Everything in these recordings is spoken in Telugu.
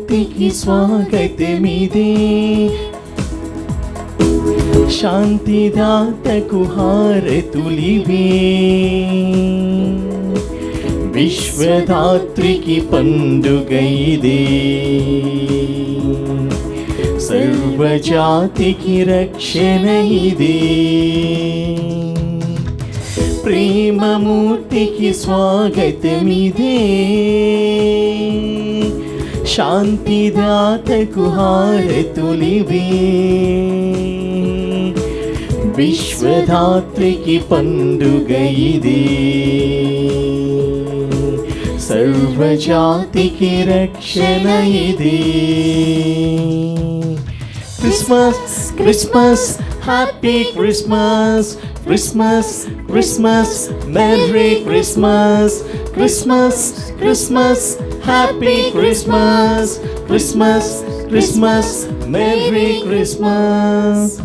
ప్రేమమూర్తికి స్వాగతమిదే, శాంతిదాతకు హారతులివే, విశ్వదాత్రికి పండుగ ఇదే, సర్వజాతికి రక్షణ ఇదే. ప్రేమమూర్తికి స్వాగతమిదే, శాంతిదాతకు హారతులివే, విశ్వదాత్రికి పండుగ ఇదే, సర్వజాతికి రక్షణ ఇదే. Christmas Christmas happy Christmas, Christmas Christmas merry Christmas, Christmas Christmas happy Christmas, Christmas Christmas merry Christmas.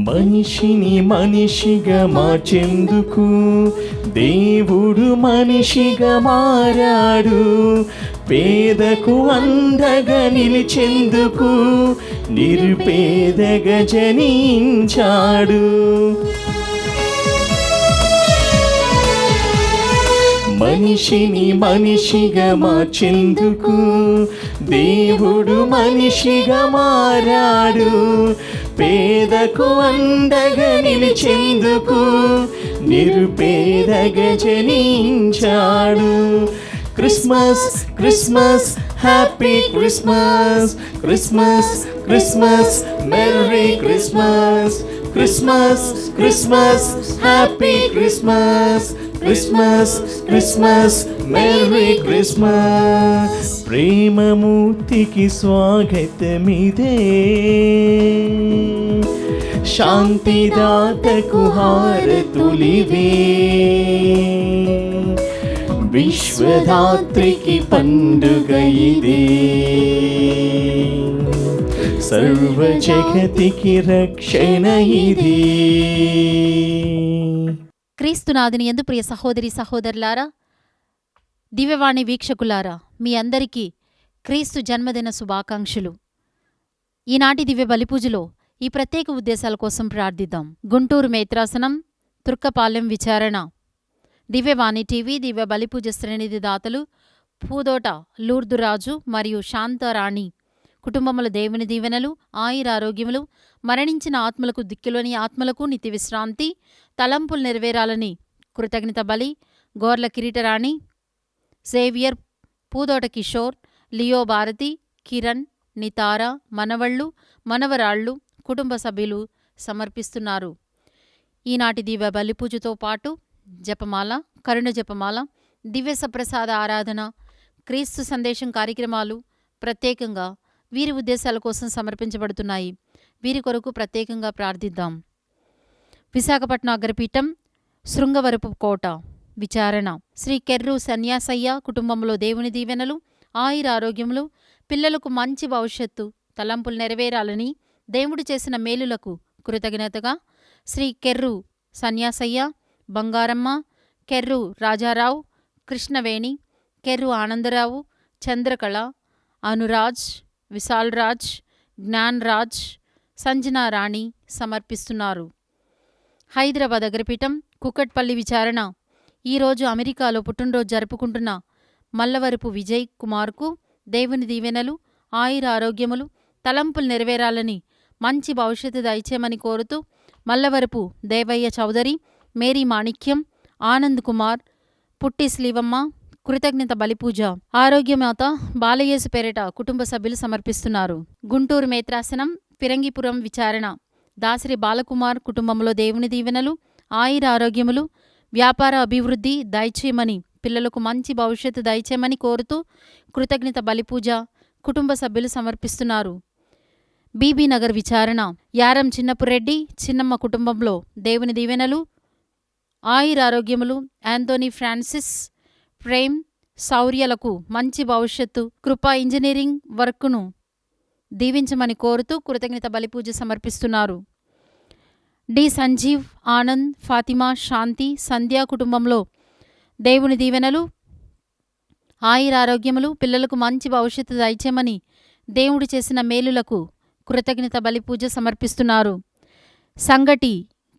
మనిషిని మనిషిగా మార్చేందుకు దేవుడు మనిషిగా మారాడు, పేదకు అండగా నిలిచేందుకు నిరుపేదగా జనించాడు. మనిషిని మనిషిగా మార్చేందుకు దేవుడు మనిషిగా మారాడు, పేదకు అండగా నిలిచేందుకు నిరుపేదగా జనించాడు. Christmas Christmas happy Christmas, Christmas Christmas merry Christmas, Christmas Christmas happy Christmas, Christmas Christmas merry Christmas. ప్రేమమూర్తికి స్వాగతమిదే, శాంతిదాతకు హారతులివే, విశ్వదాత్రికి పండుగ ఇదే, సర్వజగతికి రక్షణ ఇదే. క్రీస్తునాథుని యందు ప్రియ సహోదరి సహోదరులారా, దివ్యవాణి వీక్షకులారా, మీ అందరికీ క్రీస్తు జన్మదిన శుభాకాంక్షలు. ఈనాటి దివ్య బలిపూజలో ఈ ప్రత్యేక ఉద్దేశాల కోసం ప్రార్థిద్దాం. గుంటూరు మేత్రాసనం, తుర్కపాలెం విచారణ, దివ్యవాణి టీవీ దివ్య బలిపూజ శ్రేణిధి దాతలు పూదోట లూర్దురాజు మరియు శాంతారాణి కుటుంబముల దేవుని దీవెనలు, ఆయురారోగ్యములు, మరణించిన ఆత్మలకు దిక్కులోని ఆత్మలకు నిత్య విశ్రాంతి, తలంపులు నెరవేరాలని కృతజ్ఞత బలి గోర్ల కిరీటరాణి, జేవియర్, పూదోట కిషోర్, లియో భారతి, కిరణ్, నితార, మనవళ్ళు, మనవరాళ్ళు, కుటుంబ సభ్యులు సమర్పిస్తున్నారు. ఈనాటి దివ్య బలిపూజతో పాటు జపమాల, కరుణ జపమాల, దివ్య సప్రసాద ఆరాధన, క్రీస్తు సందేశం కార్యక్రమాలు ప్రత్యేకంగా వీరి ఉద్దేశాల కోసం సమర్పించబడుతున్నాయి. వీరి కొరకు ప్రత్యేకంగా ప్రార్థిద్దాం. విశాఖపట్నం అగ్రపీఠం, శృంగవరపు కోట విచారణ, శ్రీ కెర్రు సన్యాసయ్య కుటుంబంలో దేవుని దీవెనలు, ఆయురారోగ్యములు, పిల్లలకు మంచి భవిష్యత్తు, తలంపులు నెరవేరాలని దేవుడు చేసిన మేలులకు కృతజ్ఞతగా శ్రీ కెర్రు సన్యాసయ్య, బంగారమ్మ, కెర్రు రాజారావు, కృష్ణవేణి, కెర్రు ఆనందరావు, చంద్రకళ, అనురాజ్, విశాల్రాజ్, జ్ఞాన్రాజ్, సంజనారాణి సమర్పిస్తున్నారు. హైదరాబాద్ అగ్రపీఠం, కుక్కట్పల్లి విచారణ, ఈరోజు అమెరికాలో పుట్టినరోజు జరుపుకుంటున్న మల్లవరపు విజయ్ కుమార్కు దేవుని దీవెనలు, ఆయురారోగ్యములు, తలంపులు నెరవేరాలని మంచి భవిష్యత్తు దయచేయమని కోరుతూ మల్లవరపు దేవయ్య చౌదరి, మేరీ మాణిక్యం, ఆనంద్ కుమార్, పుట్టి శ్లీవమ్మ కృతజ్ఞత బలిపూజ, ఆరోగ్యమాత బాలయేసు పేరిట కుటుంబ సభ్యులు సమర్పిస్తున్నారు. గుంటూరు మేత్రాసనం, ఫిరంగిపురం విచారణ, దాసరి బాలకుమార్ కుటుంబంలో దేవుని దీవెనలు, ఆయురారోగ్యములు, వ్యాపార అభివృద్ధి దయచేయమని, పిల్లలకు మంచి భవిష్యత్తు దయచేయమని కోరుతూ కృతజ్ఞత బలిపూజ కుటుంబ సభ్యులు సమర్పిస్తున్నారు. బీబీ నగర్ విచారణ, యారం చిన్నపురెడ్డి, చిన్నమ్మ కుటుంబంలో దేవుని దీవెనలు, ఆయురారోగ్యములు, యాంథోనీ ఫ్రాన్సిస్, ప్రేమ్, శౌర్యలకు మంచి భవిష్యత్తు, కృపా ఇంజనీరింగ్ వర్క్ను దీవించమని కోరుతూ కృతజ్ఞత బలిపూజ సమర్పిస్తున్నారు. డి సంజీవ్, ఆనంద్, ఫాతిమా, శాంతి, సంధ్యా కుటుంబంలో దేవుని దీవెనలు, ఆయురారోగ్యములు, పిల్లలకు మంచి భవిష్యత్తు దయచేయమని దేవుడు చేసిన మేలులకు కృతజ్ఞత బలిపూజ సమర్పిస్తున్నారు. సంగటి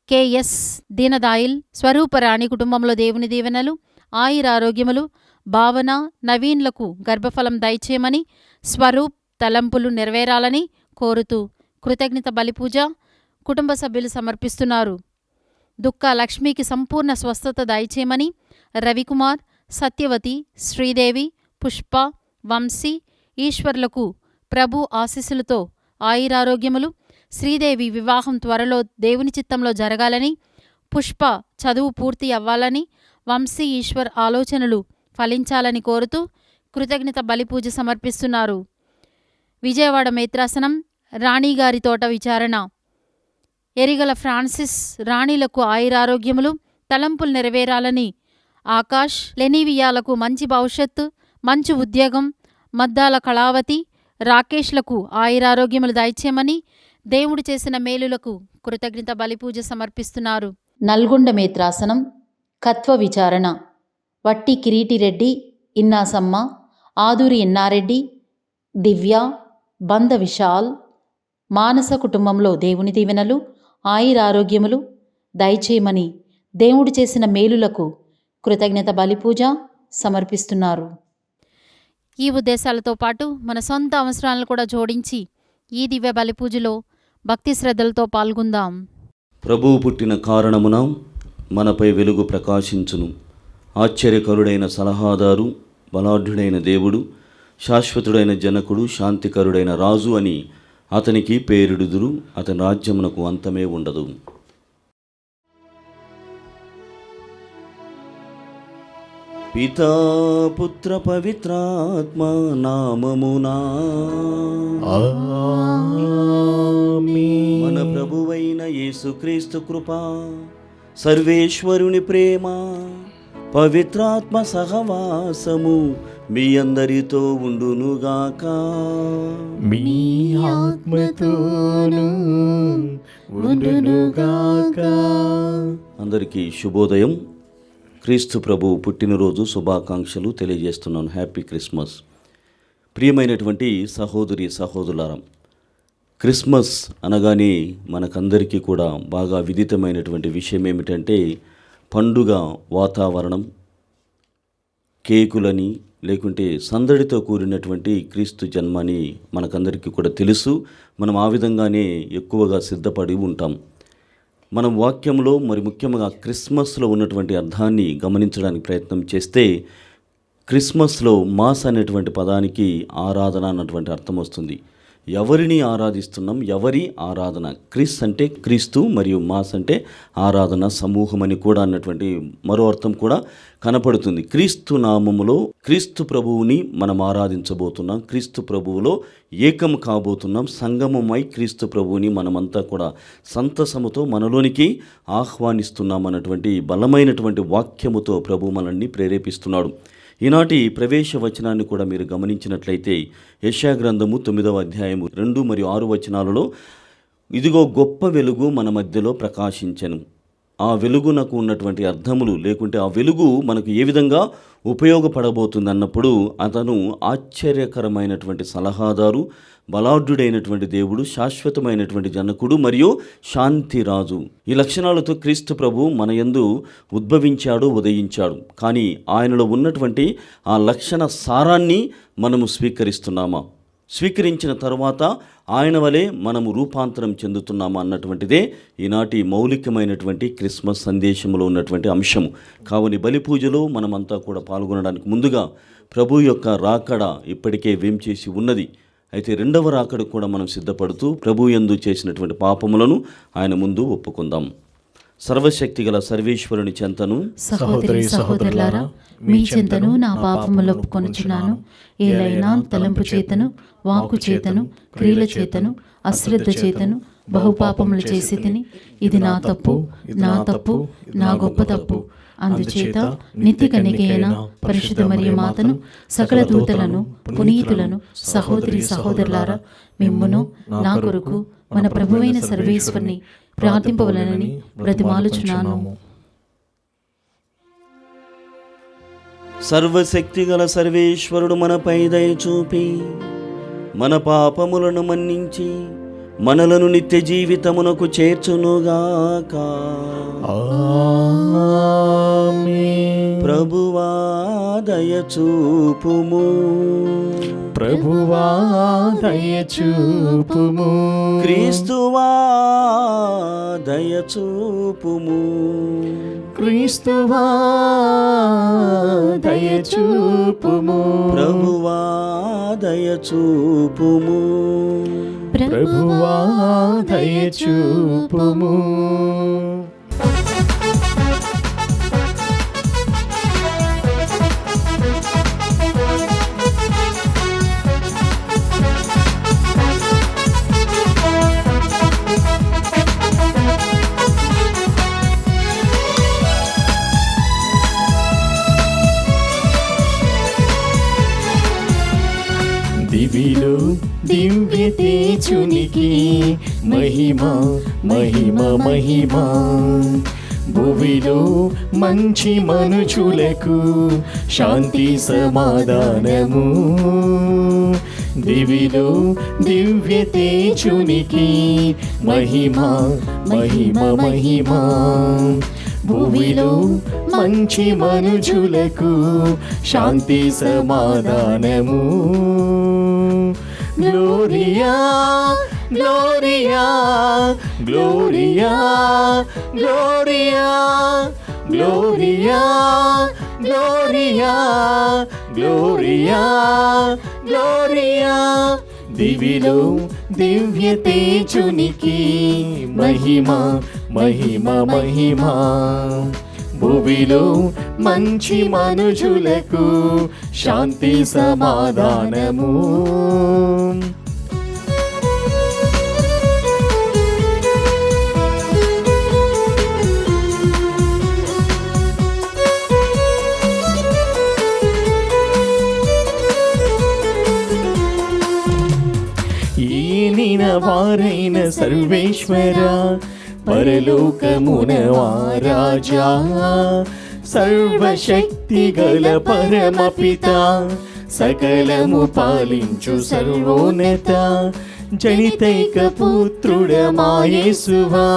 కెఎస్ దీనదాయిల్, స్వరూపరాణి కుటుంబంలో దేవుని దీవెనలు, ఆయురారోగ్యములు, భావన, నవీన్లకు గర్భఫలం దయచేయమని, స్వరూప్ తలంపులు నెరవేరాలని కోరుతూ కృతజ్ఞత బలిపూజ కుటుంబ సభ్యులు సమర్పిస్తున్నారు. దుఃఖ లక్ష్మికి సంపూర్ణ స్వస్థత దయచేయమని రవికుమార్, సత్యవతి, శ్రీదేవి, పుష్ప, వంశీ, ఈశ్వర్లకు ప్రభు ఆశీస్సులతో ఆయురారోగ్యములు, శ్రీదేవి వివాహం త్వరలో దేవుని చిత్తంలో జరగాలని, పుష్ప చదువు పూర్తి అవ్వాలని, వంశీ, ఈశ్వర్ ఆలోచనలు ఫలించాలని కోరుతూ కృతజ్ఞత బలిపూజ సమర్పిస్తున్నారు. విజయవాడ మేత్రాసనం రాణిగారి తోట విచారణ, ఎరిగల ఫ్రాన్సిస్, రాణిలకు ఆయురారోగ్యములు, తలంపులు నెరవేరాలని, ఆకాష్, లెనీవియాలకు మంచి భవిష్యత్తు, మంచి ఉద్యోగం, మద్దాల కళావతి, రాకేష్లకు ఆయురారోగ్యములు దయచేయమని దేవుడు చేసిన మేలులకు కృతజ్ఞత బలిపూజ సమర్పిస్తున్నారు. నల్గొండ మేత్రాసనం కత్వ విచారణ, వట్టి కిరీటిరెడ్డి, ఇన్నాసమ్మ, ఆదూరి ఇన్నారెడ్డి, దివ్య, బంద విశాల్, మానస కుటుంబంలో దేవుని దీవెనలు, ఆయురారోగ్యములు దయచేయమని దేవుడు చేసిన మేలులకు కృతజ్ఞత బలిపూజ సమర్పిస్తున్నారు. ఈ ఉద్దేశాలతో పాటు మన సొంత అవసరాలను కూడా జోడించి ఈ దివ్య బలిపూజలో భక్తి శ్రద్ధలతో పాల్గొందాం. ప్రభువు పుట్టిన కారణమున మనపై వెలుగు ప్రకాశించును. ఆశ్చర్యకరుడైన సలహాదారు, బలాఢ్యుడైన దేవుడు, శాశ్వతుడైన జనకుడు, శాంతికరుడైన రాజు అని అతనికి పేరిడుదురు. అతని రాజ్యమునకు అంతమే ఉండదు. పితా పుత్ర పవిత్రాత్మ నామమునా మన ప్రభువైన యేసుక్రీస్తు కృప, సర్వేశ్వరుని ప్రేమ, పవిత్రాత్మ సహవాసము మీ అందరితో ఉండునుగాక. మీ ఆత్మతోను ఉండునుగాక. అందరికీ శుభోదయం. క్రీస్తు ప్రభు పుట్టినరోజు శుభాకాంక్షలు తెలియజేస్తున్నాను. Happy Christmas. ప్రియమైనటువంటి సహోదరి సహోదరులారా, క్రిస్మస్ అనగానే మనకందరికీ కూడా బాగా విదితమైనటువంటి విషయం ఏమిటంటే పండుగ వాతావరణం, కేకులని, లేకుంటే సందడితో కూడినటువంటి క్రీస్తు జన్మని మనకందరికీ కూడా తెలుసు. మనం ఆ విధంగానే ఎక్కువగా సిద్ధపడి ఉంటాం. మనం వాక్యంలో మరి ముఖ్యంగా క్రిస్మస్లో ఉన్నటువంటి అర్థాన్ని గమనించడానికి ప్రయత్నం చేస్తే క్రిస్మస్లో మాస్ అనేటువంటి పదానికి ఆరాధన అన్నటువంటి అర్థం వస్తుంది. ఎవరిని ఆరాధిస్తున్నాం, ఎవరి ఆరాధన. క్రిస్ అంటే క్రీస్తు మరియు మాస్ అంటే ఆరాధన సమూహం అని కూడా అన్నటువంటి మరో అర్థం కూడా కనపడుతుంది. క్రీస్తు నామములో క్రీస్తు ప్రభువుని మనం ఆరాధించబోతున్నాం. క్రీస్తు ప్రభువులో ఏకం కాబోతున్నాం. సంగమమై క్రీస్తు ప్రభువుని మనమంతా కూడా సంతసముతో మనలోనికి ఆహ్వానిస్తున్నాం అన్నటువంటి బలమైనటువంటి వాక్యముతో ప్రభు మనల్ని ప్రేరేపిస్తున్నాడు. ఈనాటి ప్రవేశ వచనాన్ని కూడా మీరు గమనించినట్లయితే యెషయా గ్రంథము 9వ అధ్యాయము 2 మరియు 6 వచనాలలో, ఇదిగో గొప్ప వెలుగు మన మధ్యలో ప్రకాశించెను. ఆ వెలుగునకు ఉన్నటువంటి అర్థములు, లేకుంటే ఆ వెలుగు మనకు ఏ విధంగా ఉపయోగపడబోతుంది అన్నప్పుడు, అతను ఆశ్చర్యకరమైనటువంటి సలహాదారు, బలాఢ్యుడైనటువంటి దేవుడు, శాశ్వతమైనటువంటి జనకుడు మరియు శాంతిరాజు. ఈ లక్షణాలతో క్రీస్తు ప్రభు మన యందు ఉద్భవించాడు, ఉదయించాడు. కానీ ఆయనలో ఉన్నటువంటి ఆ లక్షణ సారాన్ని మనము స్వీకరిస్తున్నామా? స్వీకరించిన తరువాత ఆయన వలె మనము రూపాంతరం చెందుతున్నామా అన్నటువంటిదే ఈనాటి మౌలికమైనటువంటి క్రిస్మస్ సందేశంలో ఉన్నటువంటి అంశము. కావున బలి పూజలో మనమంతా కూడా పాల్గొనడానికి ముందుగా ప్రభు యొక్క రాకడ ఇప్పటికే వేంచేసి ఉన్నది. అయితే రెండవ రాకడ కూడా మనం సిద్ధపడుతూ ప్రభు యందు చేసినటువంటి పాపములను ఆయన ముందు ఒప్పుకుందాం. సర్వశక్తి గల సర్వేశ్వరుని చెంతను, సహోదరి సహోదరులారా, మీ చెంతను నా పాపములు ఒప్పుకొనుచున్నాను. ఏలైనా తలంపు చేతను, వాక్కు చేతను, క్రియల చేతను, అశ్రద్ధ చేతను బహుపాపములు చేసి తిని, ఇది నా తప్పు, నా తప్పు, నా గొప్ప తప్పు అందుచేత నిత్య కన్యకైన పరిశుద్ధ మరియ మాతను, సకల దూతలను, పునీతులను, సహోదరి సహోదరులారా, మిమ్మును నా కొరకు మన ప్రభువైన సర్వేశ్వరుని ప్రార్థింపవలనని బ్రతిమాలుచున్నాను. సర్వశక్తిగల సర్వేశ్వరుడు మనపై దయ చూపి మన పాపములను మన్నించి మనలను నిత్య జీవితమునకు చేర్చునుగాక. ఆమేన్. ప్రభువా దయ చూపుము. ప్రభువా దయ చూపుము. క్రీస్తువా దయ చూపుము. క్రీస్తువా దయ చూపుము. ప్రభువా దయ చూపుము. ప్రభువా దయ చూపుము. దివిలో దివ్య తేజునికి మహిమ మహిమ మహిమ. భువిలో మంచి మనుషులకు శాంతి సమాధానము. దివిలో దివ్య తేజునికి మహిమ మహిమ మహిమ. భూమిలో మంచి మనుషులకు శాంతి సమాధానము. Gloria Gloria Gloria Gloria Gloria Gloria Gloria Gloria. దివిలో దివ్య తేజునికి మహిమ మహిమ మహిమ. భూమిలో మంచి మనుషులకు శాంతి సమాధానము. ఈనిన వారైన సర్వేశ్వర, పరలోకమున వారాజా, సర్వశక్తి గల పరమపిత, సకలము పాలించు సర్వోన్నత, జనితైక పుత్రుడ మా యేసువా,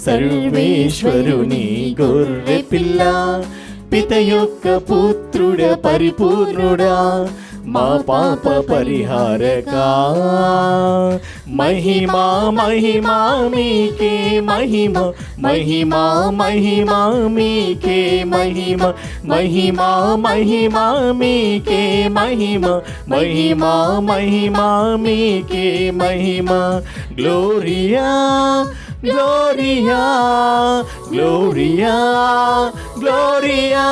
సర్వేశ్వరుని గొర్రె పిల్ల, పిత యొక్క పుత్రుడ పరిపూర్ణుడా, మా పాప పరిహారకా. మహిమా మహిమా మీకే మహిమ, మహిమా మహిమా మీకే మహిమ, మహిమా మహిమా మీకే మహిమ, మహిమా మహిమా మీకే మహిమ. Gloria Gloria Gloria Gloria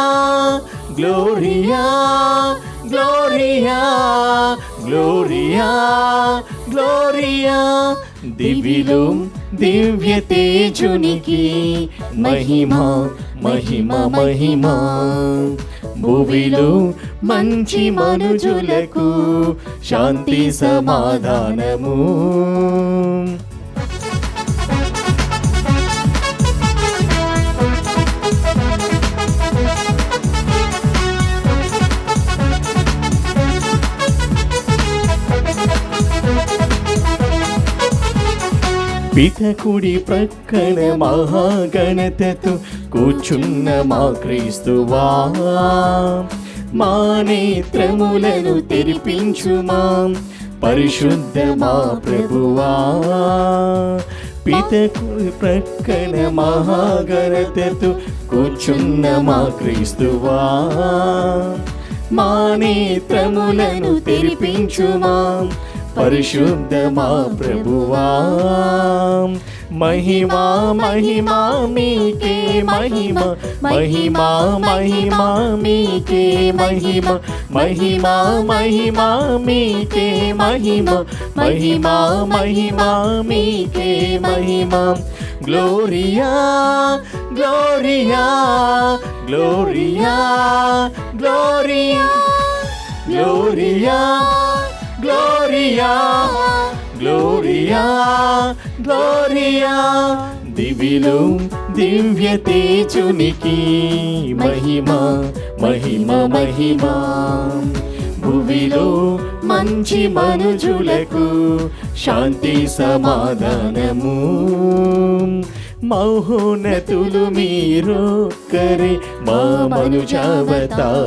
Gloria Gloria Gloria Gloria. దివిలో దివ్య తేజునికి మహిమ మహిమ మహిమ. భూమిలో మంచి మనుజులకు శాంతి సమాధానము. పితకుడి ప్రక్కన మహాగణతతో కూర్చున్న మా క్రీస్తువా, మా నేత్రములను తెరిపించుమా పరిశుద్ధ మా ప్రభువా. పితకుడి ప్రక్కన మహాగణతతో కూర్చున్న మా క్రీస్తువా, మా నేత్రములను తెరిపించుమా పరిశుద్ధ మా ప్రభువా. మహిమా మహిమా మీకే మహిమ, మహిమా మహిమా మీకే మహిమ, మహిమా మహిమా మీకే మహిమ, మహిమా మహిమా మీకే మహిమ. Gloria Gloria Gloria Gloria Gloria Gloria Gloria Gloria దివిలో దివ్య తేజునికి మహిమ మహిమ మహిమ భువిలో మంచి మనుజులకు శాంతి సమాధానము మహోన్నతులు మీరొక్కరే మా మనుజావతారుడా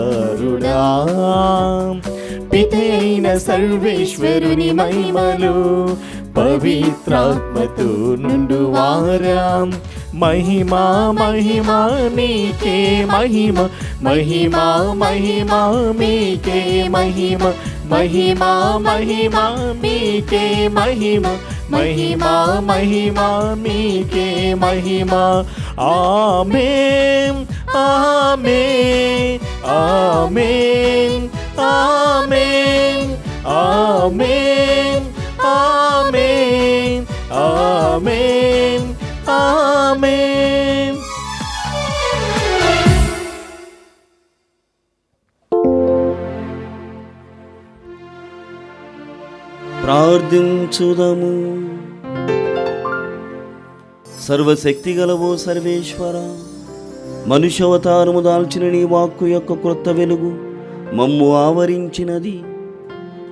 పితైన సర్వేశ్వరుని మహిమలు పవిత్రాత్మతో నుండువారాం మహిమా మహిమా మీకే మహిమ మహిమా మహిమా మీకే మహిమ మహిమా మహిమా మీకే మహిమ మహిమా మహిమా మీకే మహిమ ఆమేన్ ఆమేన్ ఆమేన్ ఆమేన్ ఆమేన్ ఆమేన్ ఆమేన్ ఆమేన్. ప్రార్థించుదము. సర్వశక్తిగలవో సర్వేశ్వర, మనుష్యవతారము దాల్చిన నీ వాక్కు యొక్క క్రొత్త వెలుగు మమ్ము ఆవరించినది.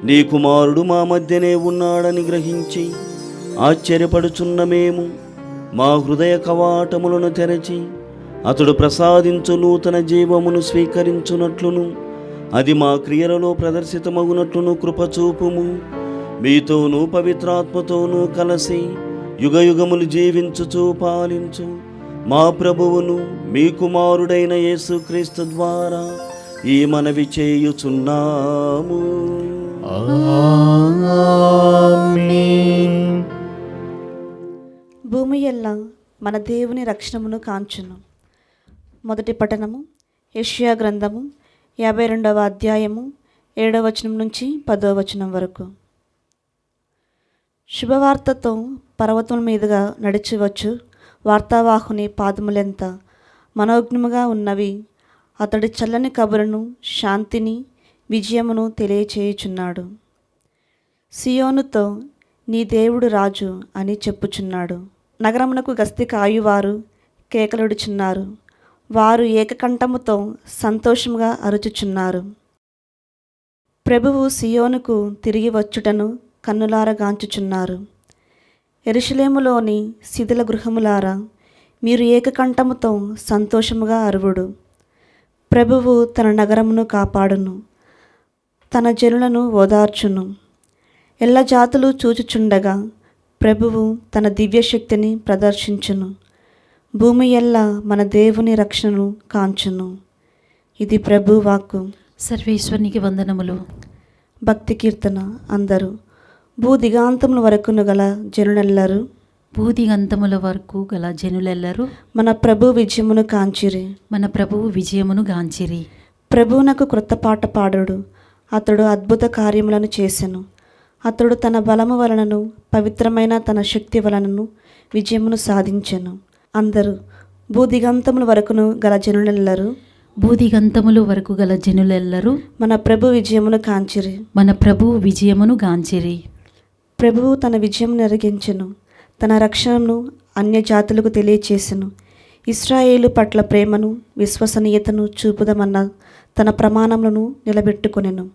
నీ కుమారుడు మా మధ్యనే ఉన్నాడని గ్రహించి ఆశ్చర్యపడుచున్న మేము మా హృదయ కవాటములను తెరచి అతడు ప్రసాదించు నూతన జీవమును స్వీకరించునట్లును అది మా క్రియలలో ప్రదర్శితమగునట్లును కృపచూపుము. మీతోనూ పవిత్రాత్మతోనూ కలిసి యుగయుగములు జీవించుచూ పాలించు మా ప్రభువును మీ కుమారుడైన యేసుక్రీస్తు ద్వారా ఈ మనవి చేయుచున్నాము. ఆమేన్. భూమి ఎల్లా మన దేవుని రక్షణమును కాంచును. మొదటి పఠనము యెషయా గ్రంథము 52వ అధ్యాయము 7వ వచనం నుంచి 10వ వచనం వరకు. శుభవార్తతో పర్వతముల మీదుగా నడిచివచ్చు వార్తావాహుని పాదములెంత మనోజ్ఞముగా ఉన్నవి. అతడి చల్లని కబురును శాంతిని విజయమును తెలియచేయుచున్నాడు. సియోనుతో నీ దేవుడు రాజు అని చెప్పుచున్నాడు. నగరమునకు గస్తీ కాయువారు కేకలుడుచున్నారు. వారు ఏకకంఠముతో సంతోషముగా అరుచుచున్నారు. ప్రభువు సియోనుకు తిరిగి వచ్చుటను కన్నులారగాంచుచున్నారు. యెరూషలేములోని శిథిల గృహములారా, మీరు ఏకకంఠముతో సంతోషముగా అరువుడు. ప్రభువు తన నగరమును కాపాడును, తన జనులను ఓదార్చును. ఎల్ల జాతులు చూచుచుండగా ప్రభువు తన దివ్యశక్తిని ప్రదర్శించును. భూమి ఎల్లా మన దేవుని రక్షణను కాంచును. ఇది ప్రభు వాక్కు. సర్వేశ్వరునికి వందనములు. భక్తి కీర్తన. అందరూ భూదిగాంతముల వరకును గల జనులెల్లరూ, భూదిగంతముల వరకు గల జనులెల్లరూ మన ప్రభు విజయమును కాంచిరి. మన ప్రభువు విజయమును గాంచిరి. ప్రభువునకు క్రొత్త పాట పాడుడు. అతడు అద్భుత కార్యములను చేసెను. అతడు తన బలము వలనను పవిత్రమైన తన శక్తి వలనను విజయమును సాధించెను. అందరూ భూదిగంతముల వరకును గల జనులెల్లరూ, భూదిగంతముల వరకు గల జనులెల్లరూ మన ప్రభు విజయమును కాంచిరి. మన ప్రభువు విజయమును గాంచిరి. ప్రభువు తన విజయం నెరగించెను. తన రక్షణను అన్యజాతులకు తెలియచేసెను. ఇశ్రాయేలు పట్ల ప్రేమను విశ్వసనీయతను చూపుదమన్న తన ప్రమాణములను నిలబెట్టుకొనెను.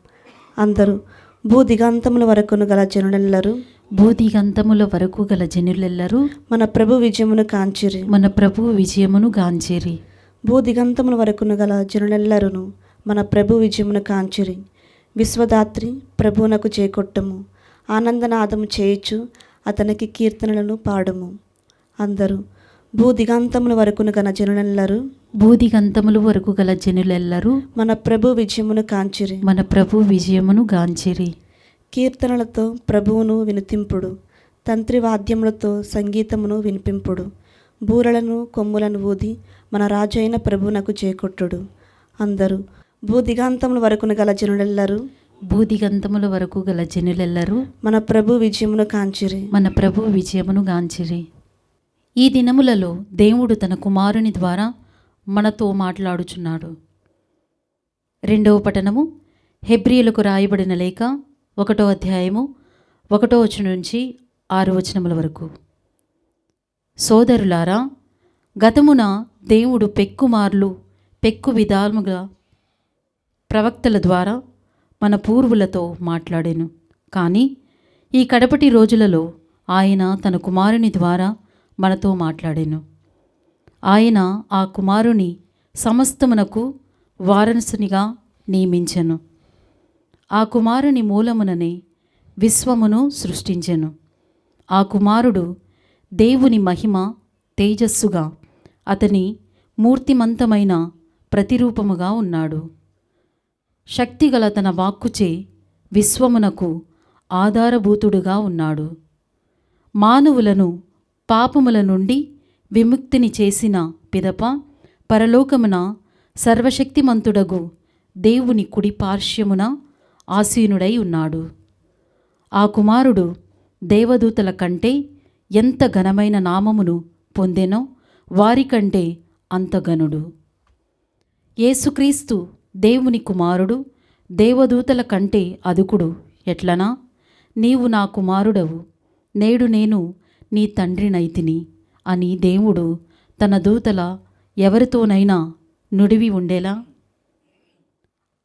అందరూ భూదిగంతముల వరకును గల జనులెల్లరూ, భూదిగంతముల వరకు గల జనులెల్లరూ మన ప్రభు విజయమును కాంచిరి. మన ప్రభువు విజయమును గాంచిరి. భూదిగంతముల వరకును గల జనులెల్లరును మన ప్రభు విజయమును కాంచిరి. విశ్వదాత్రి ప్రభువునకు చేకొట్టము. ఆనందనాదము చేయుచు అతనికి కీర్తనలను పాడము. అందరూ భూదిగంతముల వరకును గల జనులెల్లరూ, భూదిగంతముల వరకు గల జనులెల్లరూ మన ప్రభు విజయమును కాంచిరి. మన ప్రభువు విజయమును గాంచిరి. కీర్తనలతో ప్రభువును వినుతింపుడు. తంత్రివాద్యములతో సంగీతమును వినిపింపుడు. బూరలను కొమ్ములను ఊది మన రాజు అయిన ప్రభువునకు చేకొట్టుడు. అందరూ భూదిగాంతముల వరకును గల జనులెల్లరూ, భూదిగంతముల వరకు గల జనులెల్లరూ మన ప్రభు విజయమును కాంచిరి. మన ప్రభువు విజయమును గాంచిరి. ఈ దినములలో దేవుడు తన కుమారుని ద్వారా మనతో మాట్లాడుచున్నాడు. రెండవ పఠనము హెబ్రీయులకు రాయబడిన లేఖ 1వ అధ్యాయము 1వ వచనం నుంచి 6వ వచనముల వరకు. సోదరులారా, గతమున దేవుడు పెక్కు విధాలుగా ప్రవక్తల ద్వారా మన పూర్వులతో మాట్లాడెను. కానీ ఈ కడపటి రోజులలో ఆయన తన కుమారుని ద్వారా మనతో మాట్లాడెను. ఆయన ఆ కుమారుని సమస్తమునకు వారసునిగా నియమించెను. ఆ కుమారుని మూలముననే విశ్వమును సృష్టించెను. ఆ కుమారుడు దేవుని మహిమ తేజస్సుగా అతని మూర్తిమంతమైన ప్రతిరూపముగా ఉన్నాడు. శక్తిగల తన వాక్కుచే విశ్వమునకు ఆధారభూతుడుగా ఉన్నాడు. మానవులను పాపముల నుండి విముక్తిని చేసిన పిదప పరలోకమున సర్వశక్తిమంతుడగు దేవుని కుడి పార్శ్వమున ఆసీనుడై ఉన్నాడు. ఆ కుమారుడు దేవదూతల కంటే ఎంత ఘనమైన నామమును పొందెనో వారికంటే అంత ఘనుడు. యేసుక్రీస్తు దేవుని కుమారుడు దేవదూతల కంటే అదుకుడు ఎట్లనా? నీవు నా కుమారుడవు, నేడు నేను నీ తండ్రినైతిని అని దేవుడు తన దూతల ఎవరితోనైనా నుడివి ఉండేలా,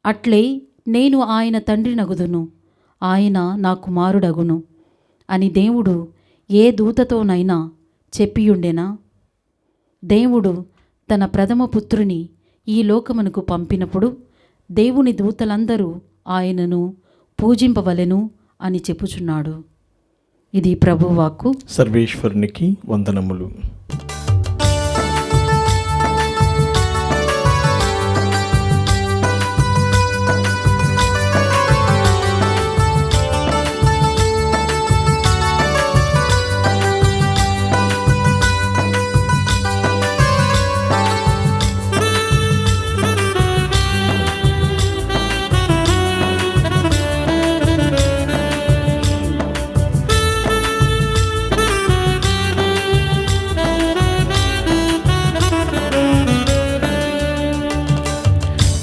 అట్లే నేను ఆయన తండ్రినగుదును, ఆయన నా కుమారుడగును అని దేవుడు ఏ దూతతోనైనా చెప్పియుండెనా? దేవుడు తన ప్రథమ పుత్రుని ఈ లోకమునకు పంపినప్పుడు దేవుని దూతలందరూ ఆయనను పూజింపవలెను అని చెప్పుచున్నాడు. ఇది ప్రభువాక్కు. సర్వేశ్వరునికి వందనములు.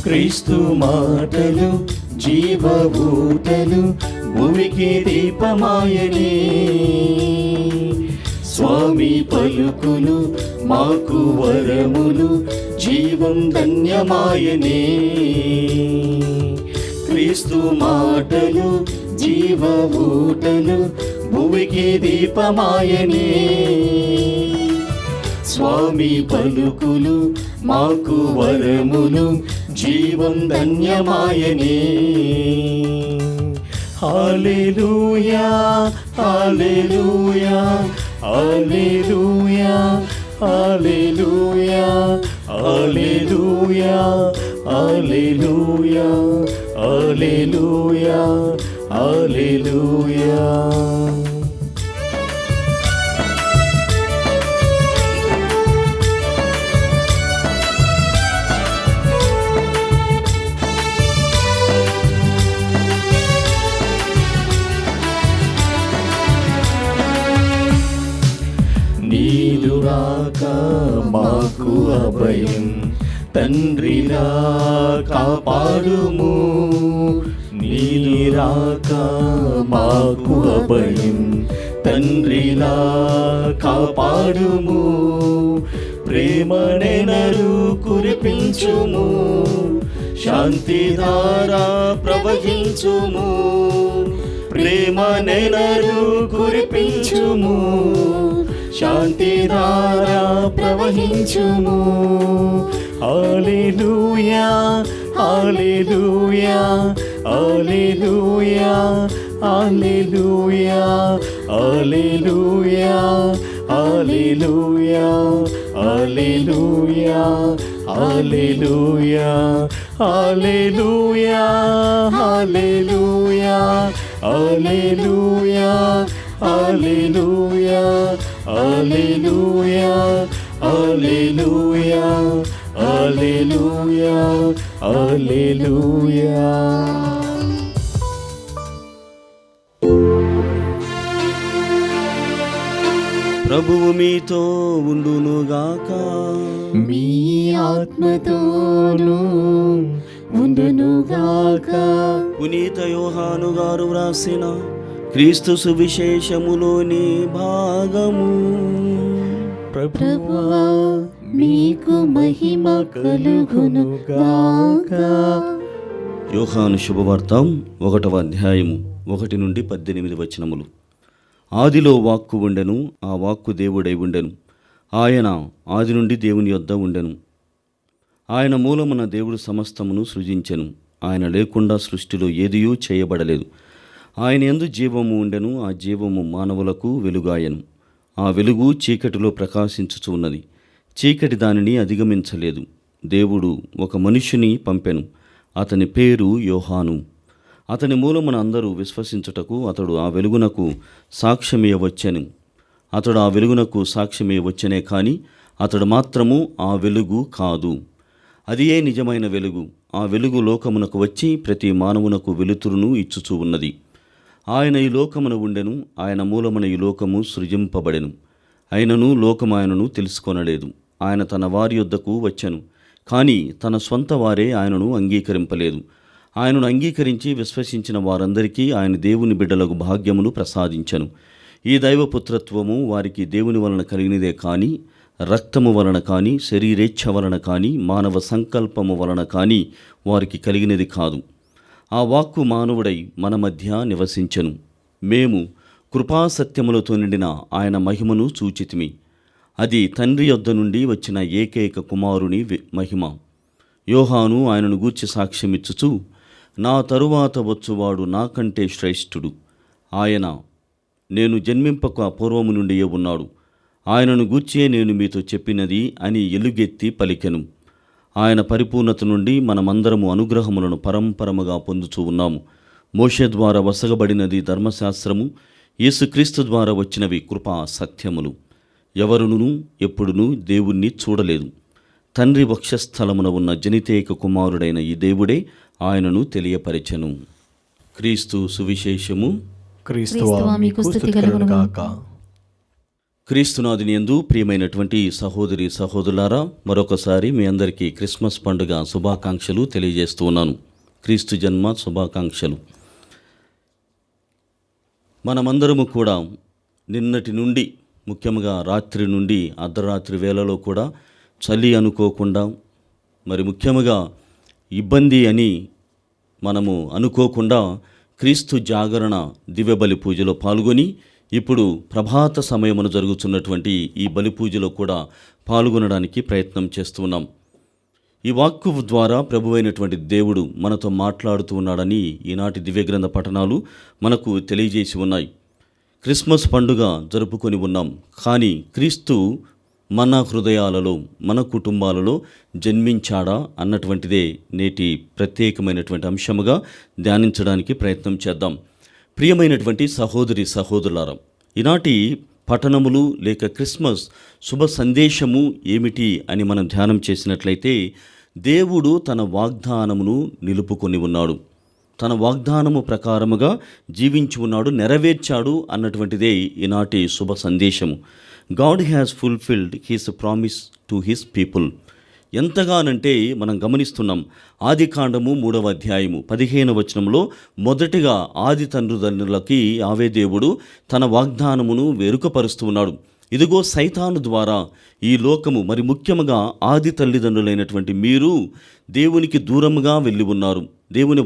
క్రీస్తు మాటలు జీవభూతలు భూమికి దీపమాయనే, స్వామి పలుకులు మాకు వరములు జీవం ధన్యమాయనే. క్రీస్తు మాటలు జీవభూతలు భూమికి దీపమాయనే, స్వామి పలుకులు మాకు వరములు జీవం ధన్యమాయనే. హల్లెలూయా హల్లెలూయా హల్లెలూయా హల్లెలూయా హల్లెలూయా హల్లెలూయా హల్లెలూయా హల్లెలూయా. నీదు రాక మాకు అభయం, తండ్రిలా కాపాడుము. నీదు రాక మాకు అభయం, తండ్రిలా కాపాడుము. ప్రేమనెనరు కురిపించుము, శాంతిధార ప్రవహించుము. ప్రేమనెనరు కురిపించుము, శాంతిధార ప్రవహించుము. హల్లెలూయా హల్లెలూయా హల్లెలూయా హల్లెలూయా హల్లెలూయా హల్లెలూయా హల్లెలూయా హల్లెలూయా హల్లెలూయా హల్లెలూయా హల్లెలూయా హల్లెలూయా హల్లెలూయా హల్లెలూయా హల్లెలూయా హల్లెలూయా. ప్రభువు మీతో ఉండునుగాక. మీ ఆత్మతోనూ ఉండునుగాక. పునీత యోహాను గారు వ్రాసిన క్రీస్తు సువిశేషములోని భాగము. ప్రభువా మీకు మహిమ కలుగునుగాక. యోహాను శుభవార్త 1వ అధ్యాయము 1 నుండి 18 వచనములు. ఆదిలో వాక్కు ఉండెను, ఆ వాక్కు దేవుడై ఉండెను. ఆయన ఆది నుండి దేవుని యొద్ద ఉండెను. ఆయన మూలమున దేవుడు సమస్తమును సృజించెను. ఆయన లేకుండా సృష్టిలో ఏదియూ చేయబడలేదు. ఆయన యందు జీవము ఉండెను, ఆ జీవము మానవులకు వెలుగాయెను. ఆ వెలుగు చీకటిలో ప్రకాశించుచు ఉన్నది. చీకటి దానిని అధిగమించలేదు. దేవుడు ఒక మనుష్యుని పంపెను. అతని పేరు యోహాను. అతని మూలమున అందరూ విశ్వసించుటకు అతడు ఆ వెలుగునకు సాక్ష్యమియవచ్చెను. అతడు ఆ వెలుగునకు సాక్ష్యమియవచ్చెనే కానీ అతడు మాత్రము ఆ వెలుగు కాదు. అది ఏ నిజమైన వెలుగు. ఆ వెలుగు లోకమునకు వచ్చి ప్రతి మానవునకు వెలుతురును ఇచ్చుచూ ఉన్నది. ఆయన ఈ లోకమున ఉండెను, ఆయన మూలమున ఈ లోకము సృజింపబడెను. అయినను లోకము ఆయనను తెలుసుకొనలేదు. ఆయన తన వారి యొద్దకు వచ్చెను, కానీ తన స్వంత వారే ఆయనను అంగీకరింపలేదు. ఆయనను అంగీకరించి విశ్వసించిన వారందరికీ ఆయన దేవుని బిడ్డలకు భాగ్యమును ప్రసాదించెను. ఈ దైవపుత్రత్వము వారికి దేవుని వలన కలిగినదే కానీ రక్తము వలన కానీ శరీరేచ్ఛ వలన కానీ మానవ సంకల్పము వలన కానీ వారికి కలిగినది కాదు. ఆ వాక్కు మానవుడై మన మధ్య నివసించెను. మేము కృపాసత్యములతో నిండిన ఆయన మహిమను చూచితిమి. అది తండ్రి యొద్ద నుండి వచ్చిన ఏకైక కుమారుని మహిమ. యోహాను ఆయనను గూర్చి సాక్ష్యమిచ్చుచు, నా తరువాత వచ్చువాడు నాకంటే శ్రేష్ఠుడు. ఆయన నేను జన్మింపక పూర్వము నుండియే ఉన్నాడు. ఆయనను గూర్చే నేను మీతో చెప్పినది అని ఎలుగెత్తి పలికెను. ఆయన పరిపూర్ణత నుండి మనమందరము అనుగ్రహములను పరంపరముగా పొందుచూ ఉన్నాము. మోషే ద్వారా వసగబడినది ధర్మశాస్త్రము, యేసుక్రీస్తు ద్వారా వచ్చినవి కృపా సత్యములు. ఎవరును ఎప్పుడునూ దేవుణ్ణి చూడలేదు. తండ్రి వక్షస్థలమున ఉన్న జనితేక కుమారుడైన ఈ దేవుడే ఆయనను తెలియపరిచెను. క్రీస్తు సువిశేషము. క్రీస్తువా మీకు స్తుతి కలుగునుగాక. క్రీస్తునాథుని యందు ప్రియమైనటువంటి సహోదరి సహోదరులారా, మరొకసారి మీ అందరికీ క్రిస్మస్ పండుగ శుభాకాంక్షలు తెలియజేస్తూ ఉన్నాను. క్రీస్తు జన్మ శుభాకాంక్షలు. మనమందరము కూడా నిన్నటి నుండి, ముఖ్యంగా రాత్రి నుండి అర్ధరాత్రి వేళలో కూడా చలి అనుకోకుండా, మరి ముఖ్యంగా ఇబ్బంది అని మనము అనుకోకుండా క్రీస్తు జాగరణ దివ్యబలి పూజలో పాల్గొని ఇప్పుడు ప్రభాత సమయమున జరుగుతున్నటువంటి ఈ బలి పూజలో కూడా పాల్గొనడానికి ప్రయత్నం చేస్తున్నాం. ఈ వాక్కు ద్వారా ప్రభువైనటువంటి దేవుడు మనతో మాట్లాడుతూ ఉన్నాడని ఈనాటి దివ్యగ్రంథ పఠనాలు మనకు తెలియజేసి ఉన్నాయి. క్రిస్మస్ పండుగ జరుపుకొని ఉన్నాం, కానీ క్రీస్తు మన హృదయాలలో, మన కుటుంబాలలో జన్మించాడా అన్నటువంటిదే నేటి ప్రత్యేకమైనటువంటి అంశముగా ధ్యానించడానికి ప్రయత్నం చేద్దాం. ప్రియమైనటువంటి సహోదరి సహోదరులారా, ఈనాటి పఠనములు లేక క్రిస్మస్ శుభ సందేశము ఏమిటి అని మనం ధ్యానం చేసినట్లయితే, దేవుడు తన వాగ్దానమును నిలుపుకొని ఉన్నాడు. తన వాగ్దానము ప్రకారముగా జీవించి ఉన్నాడు, నెరవేర్చాడు అన్నటువంటిదే ఈనాటి శుభ సందేశము. God has fulfilled his promise to his people. ఎంతగానంటే మనం గమనిస్తున్నాం. ఆదికాండము 3వ అధ్యాయము 15వ వచనంలో మొదటిగా ఆది తండ్రులకి ఆవే దేవుడు తన వాగ్దానమును వేరుకపరుస్తూ ఉన్నాడు. ఇదిగో సైతాను ద్వారా ఈ లోకము, మరి ముఖ్యంగా ఆది తల్లిదండ్రులైనటువంటి మీరు దేవునికి దూరముగా వెళ్ళి ఉన్నారు. దేవుని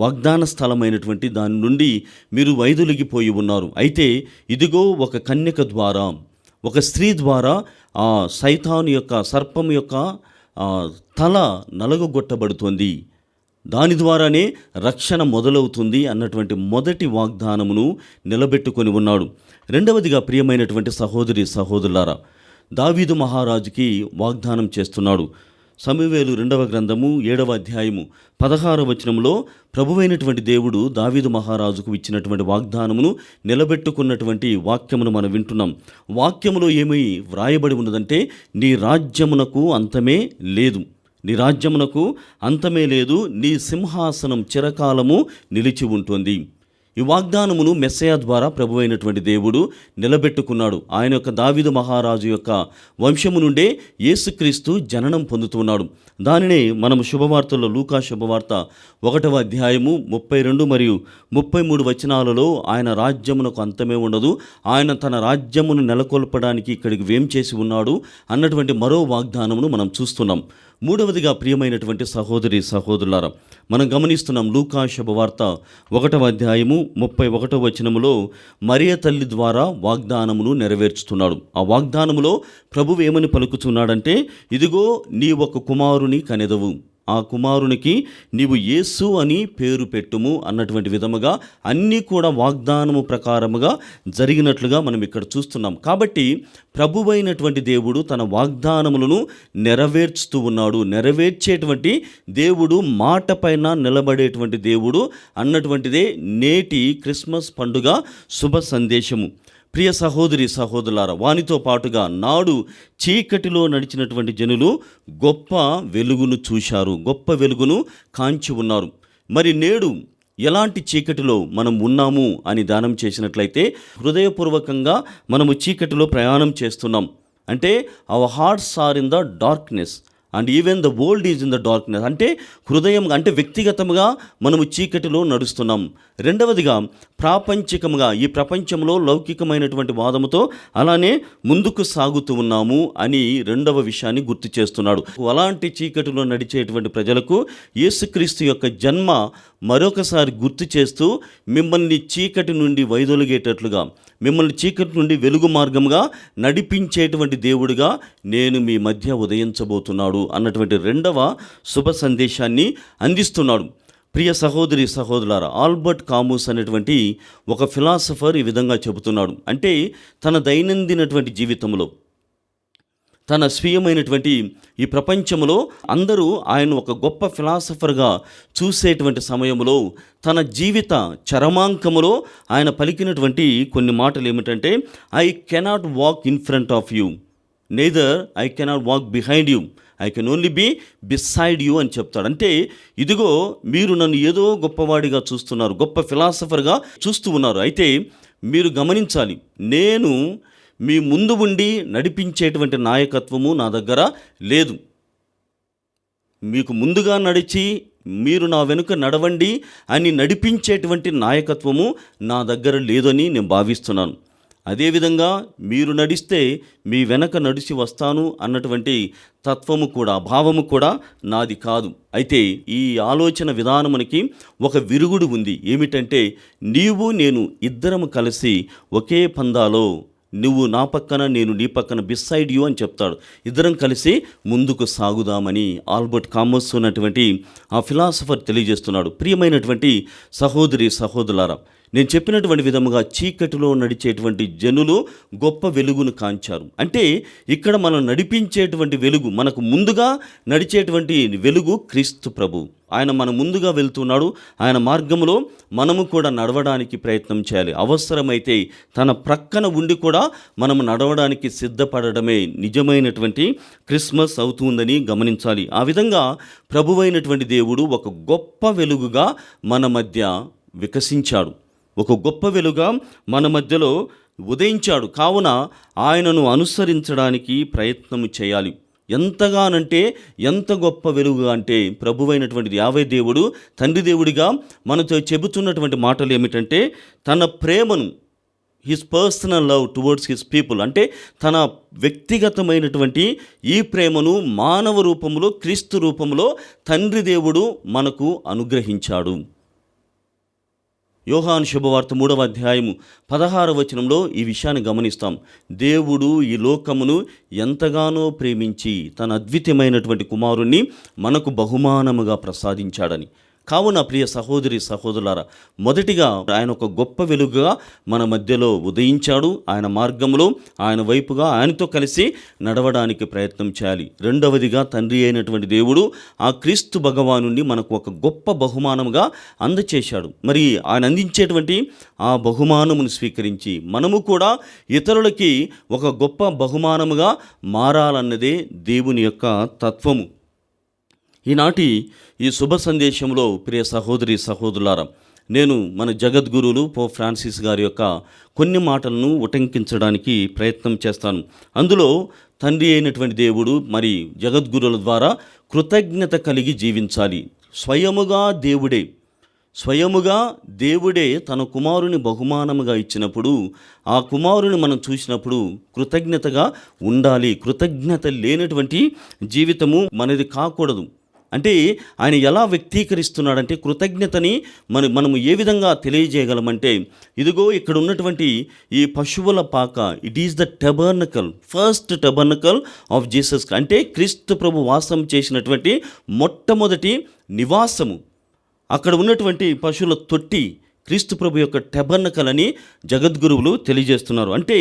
వాగ్దాన స్థలమైనటువంటి దాని నుండి మీరు వైదొలిగిపోయి ఉన్నారు. అయితే ఇదిగో ఒక కన్యక ద్వారా, ఒక స్త్రీ ద్వారా ఆ సైతాను యొక్క, సర్పం యొక్క తల నలగొట్టబడుతుంది. దాని ద్వారానే రక్షణ మొదలవుతుంది అన్నటువంటి మొదటి వాగ్దానమును నిలబెట్టుకొని ఉన్నాడు. రెండవదిగా ప్రియమైనటువంటి సహోదరి సహోదరులారా, దావీదు మహారాజుకి వాగ్దానం చేస్తున్నాడు. సమూయేలు 2వ గ్రంథము 7వ అధ్యాయము 16వ వచనంలో ప్రభువైనటువంటి దేవుడు దావీదు మహారాజుకు ఇచ్చినటువంటి వాగ్దానమును నిలబెట్టుకున్నటువంటి వాక్యమును మనం వింటున్నాం. వాక్యములో ఏమీ వ్రాయబడి ఉన్నదంటే, నీ రాజ్యమునకు అంతమే లేదు, నీ రాజ్యమునకు అంతమే లేదు, నీ సింహాసనం చిరకాలము నిలిచి ఉంటుంది. ఈ వాగ్దానమును మెస్సయా ద్వారా ప్రభు అయినటువంటి దేవుడు నిలబెట్టుకున్నాడు. ఆయన యొక్క దావీదు మహారాజు యొక్క వంశము నుండే యేసుక్రీస్తు జననం పొందుతున్నాడు. దానినే మనము శుభవార్తల్లో లూకా శుభవార్త 1వ అధ్యాయము 32 మరియు 33 వచనాలలో ఆయన రాజ్యమునకు అంతమే ఉండదు, ఆయన తన రాజ్యమును నెలకొల్పడానికి ఇక్కడికి వేం చేసి ఉన్నాడు అన్నటువంటి మరో వాగ్దానమును మనం చూస్తున్నాం. మూడవదిగా ప్రియమైనటువంటి సహోదరి సహోదరులారా, మనం గమనిస్తున్నాం లూకా శుభవార్త 1వ అధ్యాయము 31వ వచనములో మరియ తల్లి ద్వారా వాగ్దానమును నెరవేర్చుతున్నాడు. ఆ వాగ్దానములో ప్రభువు ఏమని పలుకుతున్నాడంటే, ఇదిగో నీ ఒక కుమారుని కనెదవు, ఆ కుమారునికి నీవు యేసు అని పేరు పెట్టుము అన్నటువంటి విధముగా అన్నీ కూడా వాగ్దానము ప్రకారముగా జరిగినట్లుగా మనం ఇక్కడ చూస్తున్నాం. కాబట్టి ప్రభువైనటువంటి దేవుడు తన వాగ్దానములను నెరవేర్చుతూ ఉన్నాడు. నెరవేర్చేటువంటి దేవుడు, మాట పైన నిలబడేటువంటి దేవుడు అన్నటువంటిదే నేటి క్రిస్మస్ పండుగ శుభ సందేశము. ప్రియ సహోదరి సహోదరులారా, వానితో పాటుగా నాడు చీకటిలో నడిచినటువంటి జనులు గొప్ప వెలుగును చూశారు, గొప్ప వెలుగును కాంచి ఉన్నారు. మరి నేడు ఎలాంటి చీకటిలో మనం ఉన్నాము అని ధ్యానం చేసినట్లయితే, హృదయపూర్వకంగా మనము చీకటిలో ప్రయాణం చేస్తున్నాం. అంటే our hearts are in the darkness and even the world is in the darkness. అంటే హృదయం అంటే వ్యక్తిగతంగా మనము చీకటిలో నడుస్తున్నాం. రెండవదిగా ప్రాపంచికంగా ఈ ప్రపంచంలో లౌకికమైనటువంటి వాదముతో అలానే ముందుకు సాగుతూ ఉన్నాము అని రెండవ విషయాన్ని గుర్తు చేస్తున్నాడు. అలాంటి చీకటిలో నడిచేటువంటి ప్రజలకు యేసుక్రీస్తు యొక్క జన్మ మరొకసారి గుర్తు చేస్తూ, మిమ్మల్ని చీకటి నుండి వైదొలిగేటట్లుగా, మిమ్మల్ని చీకటి నుండి వెలుగు మార్గంగా నడిపించేటువంటి దేవుడిగా నేను మీ మధ్య ఉదయించబోతున్నాడు అన్నటువంటి రెండవ శుభ సందేశాన్ని అందిస్తున్నాడు. ప్రియ సహోదరి సహోదరులారా, ఆల్బర్ట్ కామూస్ అనేటువంటి ఒక ఫిలాసఫర్ ఈ విధంగా చెబుతున్నాడు. అంటే తన దైనందినటువంటి జీవితంలో, తన స్వీయమైనటువంటి ఈ ప్రపంచంలో అందరూ ఆయన ఒక గొప్ప ఫిలాసఫర్గా చూసేటువంటి సమయంలో, తన జీవిత చరమాంకములో ఆయన పలికినటువంటి కొన్ని మాటలు ఏమిటంటే, I cannot walk in front of you, neither I cannot walk behind you, I can only be beside you అని చెప్తాడు. అంటే ఇదిగో మీరు నన్ను ఏదో గొప్పవాడిగా చూస్తున్నారు, గొప్ప ఫిలాసఫర్గా చూస్తూ ఉన్నారు. అయితే మీరు గమనించాలి, నేను మీ ముందు ఉండి నడిపించేటువంటి నాయకత్వము నా దగ్గర లేదు. మీకు ముందుగా నడిచి మీరు నా వెనుక నడవండి అని నడిపించేటువంటి నాయకత్వము నా దగ్గర లేదని నేను భావిస్తున్నాను. అదేవిధంగా మీరు నడిస్తే మీ వెనక నడిచి వస్తాను అన్నటువంటి తత్వము కూడా, భావము కూడా నాది కాదు. అయితే ఈ ఆలోచన విధానమునికి ఒక విరుగుడు ఉంది. ఏమిటంటే, నీవు నేను ఇద్దరము కలిసి ఒకే పందాలో, నువ్వు నా పక్కన నేను నీ పక్కన, బిసైడ్ యూ అని చెప్తాడు. ఇద్దరం కలిసి ముందుకు సాగుదామని ఆల్బర్ట్ కామస్ ఉన్నటువంటి ఆ ఫిలాసఫర్ తెలియజేస్తున్నాడు. ప్రియమైనటువంటి సహోదరి సహోదరులారా, నేను చెప్పినటువంటి విధముగా చీకటిలో నడిచేటువంటి జనులు గొప్ప వెలుగును కాంచారు. అంటే ఇక్కడ మనం నడిపించేటువంటి వెలుగు, మనకు ముందుగా నడిచేటువంటి వెలుగు క్రీస్తు ప్రభు. ఆయన మన ముందుగా వెళ్తున్నాడు. ఆయన మార్గంలో మనము కూడా నడవడానికి ప్రయత్నం చేయాలి. అవసరమైతే తన ప్రక్కన ఉండి కూడా మనము నడవడానికి సిద్ధపడడమే నిజమైనటువంటి క్రిస్మస్ అవుతుందని గమనించాలి. ఆ విధంగా ప్రభువైనటువంటి దేవుడు ఒక గొప్ప వెలుగుగా మన మధ్య వికసించాడు, ఒక గొప్ప వెలుగా మన మధ్యలో ఉదయించాడు. కావున ఆయనను అనుసరించడానికి ప్రయత్నం చేయాలి. ఎంతగానంటే ఎంత గొప్ప వెలుగు అంటే, ప్రభువైనటువంటి యావే దేవుడు తండ్రి దేవుడిగా మనతో చెబుతున్నటువంటి మాటలు ఏమిటంటే, తన ప్రేమను, his personal love towards his people, అంటే తన వ్యక్తిగతమైనటువంటి ఈ ప్రేమను మానవ రూపంలో, క్రీస్తు రూపంలో తండ్రి దేవుడు మనకు అనుగ్రహించాడు. యోహాను శుభవార్త 3వ అధ్యాయము 16వ వచనంలో ఈ విషయాన్ని గమనిస్తాం. దేవుడు ఈ లోకమును ఎంతగానో ప్రేమించి తన అద్వితీయమైనటువంటి కుమారుణ్ణి మనకు బహుమానముగా ప్రసాదించాడని. కావున ప్రియ సహోదరి సహోదరులారా, మొదటిగా ఆయన ఒక గొప్ప వెలుగుగా మన మధ్యలో ఉదయించాడు. ఆయన మార్గంలో, ఆయన వైపుగా ఆయనతో కలిసి నడవడానికి ప్రయత్నం చేయాలి. రెండవదిగా తండ్రి అయినటువంటి దేవుడు ఆ క్రీస్తు భగవానుని మనకు ఒక గొప్ప బహుమానముగా అందచేశాడు. మరి ఆయన అందించేటువంటి ఆ బహుమానమును స్వీకరించి మనము కూడా ఇతరులకి ఒక గొప్ప బహుమానముగా మారాలన్నదే దేవుని యొక్క తత్వము. ఈనాటి ఈ శుభ సందేశంలో ప్రియ సహోదరి సహోదరులారా, నేను మన జగద్గురువులు పోప్ ఫ్రాన్సిస్ గారి యొక్క కొన్ని మాటలను ఉటంకించడానికి ప్రయత్నం చేస్తాను. అందులో తండ్రి అయినటువంటి దేవుడు మరి జగద్గురువుల ద్వారా కృతజ్ఞత కలిగి జీవించాలి. స్వయముగా దేవుడే తన కుమారుని బహుమానముగా ఇచ్చినప్పుడు ఆ కుమారుని మనం చూసినప్పుడు కృతజ్ఞతగా ఉండాలి. కృతజ్ఞత లేనటువంటి జీవితము మనది కాకూడదు. అంటే ఆయన ఎలా వ్యక్తీకరిస్తున్నాడంటే కృతజ్ఞతని మనము ఏ విధంగా తెలియజేయగలమంటే, ఇదిగో ఇక్కడ ఉన్నటువంటి ఈ పశువుల పాక, it is the tabernacle, first tabernacle of Jesus. అంటే క్రీస్తు ప్రభు వాసం చేసినటువంటి మొట్టమొదటి నివాసము. అక్కడ ఉన్నటువంటి పశువుల తొట్టి క్రీస్తు ప్రభు యొక్క టెబర్నకల్ అని జగద్గురువులు తెలియజేస్తున్నారు. అంటే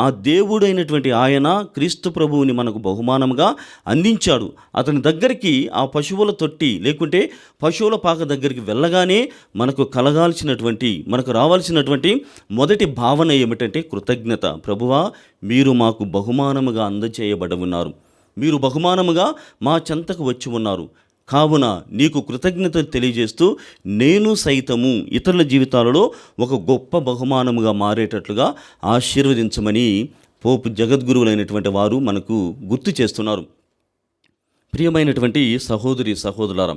ఆ దేవుడైనటువంటి ఆయన క్రీస్తు ప్రభువుని మనకు బహుమానంగా అందించాడు. అతని దగ్గరికి ఆ పశువుల తొట్టి లేకుంటే పశువుల పాక దగ్గరికి వెళ్ళగానే మనకు రావాల్సినటువంటి మొదటి భావన ఏమిటంటే కృతజ్ఞత. ప్రభువా, మీరు మాకు బహుమానముగా అందజేయబడి ఉన్నారు, మీరు బహుమానముగా మా చెంతకు వచ్చి ఉన్నారు, కావున నీకు కృతజ్ఞతలు తెలియజేస్తూ నేను సైతము ఇతరుల జీవితాలలో ఒక గొప్ప బహుమానముగా మారేటట్లుగా ఆశీర్వదించమని పోపు జగద్గురువులైనటువంటి వారు మనకు గుర్తు చేస్తున్నారు. ప్రియమైనటువంటి సహోదరులారా,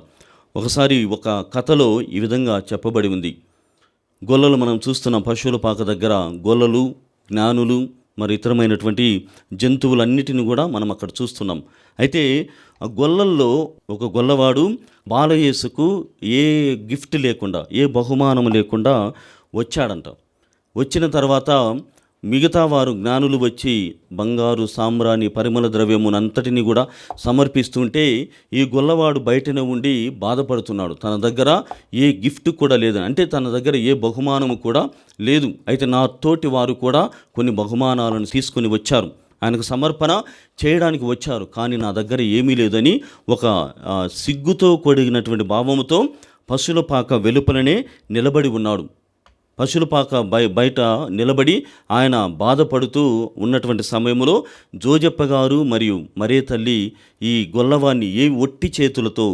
ఒకసారి ఒక కథలో ఈ విధంగా చెప్పబడి ఉంది. గొల్లలు మనం చూస్తున్న పశువుల పాక దగ్గర గొల్లలు, జ్ఞానులు, మరి ఇతరమైనటువంటి జంతువులన్నిటిని కూడా మనం అక్కడ చూస్తున్నాం. అయితే ఆ గొల్లల్లో ఒక గొల్లవాడు బాలయేసుకు ఏ గిఫ్ట్ లేకుండా, ఏ బహుమానం లేకుండా వచ్చాడంట. వచ్చిన తర్వాత మిగతా వారు జ్ఞానులు వచ్చి బంగారు, సాంబ్రాణి, పరిమళ ద్రవ్యమునంతటిని కూడా సమర్పిస్తుంటే ఈ గొల్లవాడు బయటనే ఉండి బాధపడుతున్నాడు. తన దగ్గర ఏ గిఫ్ట్ కూడా లేదు, అంటే తన దగ్గర ఏ బహుమానము కూడా లేదు. అయితే నా తోటి వారు కూడా కొన్ని బహుమానాలను తీసుకుని వచ్చారు, ఆయనకు సమర్పణ చేయడానికి వచ్చారు, కానీ నా దగ్గర ఏమీ లేదని ఒక సిగ్గుతో కూడినటువంటి భావముతో పశువుల పాక వెలుపలనే నిలబడి ఉన్నాడు. పశువుల పాక బయట నిలబడి ఆయన బాధపడుతూ ఉన్నటువంటి సమయంలో జోజప్ప గారు మరియు మరే తల్లి ఈ గొల్లవాన్ని ఒట్టి చేతులతో,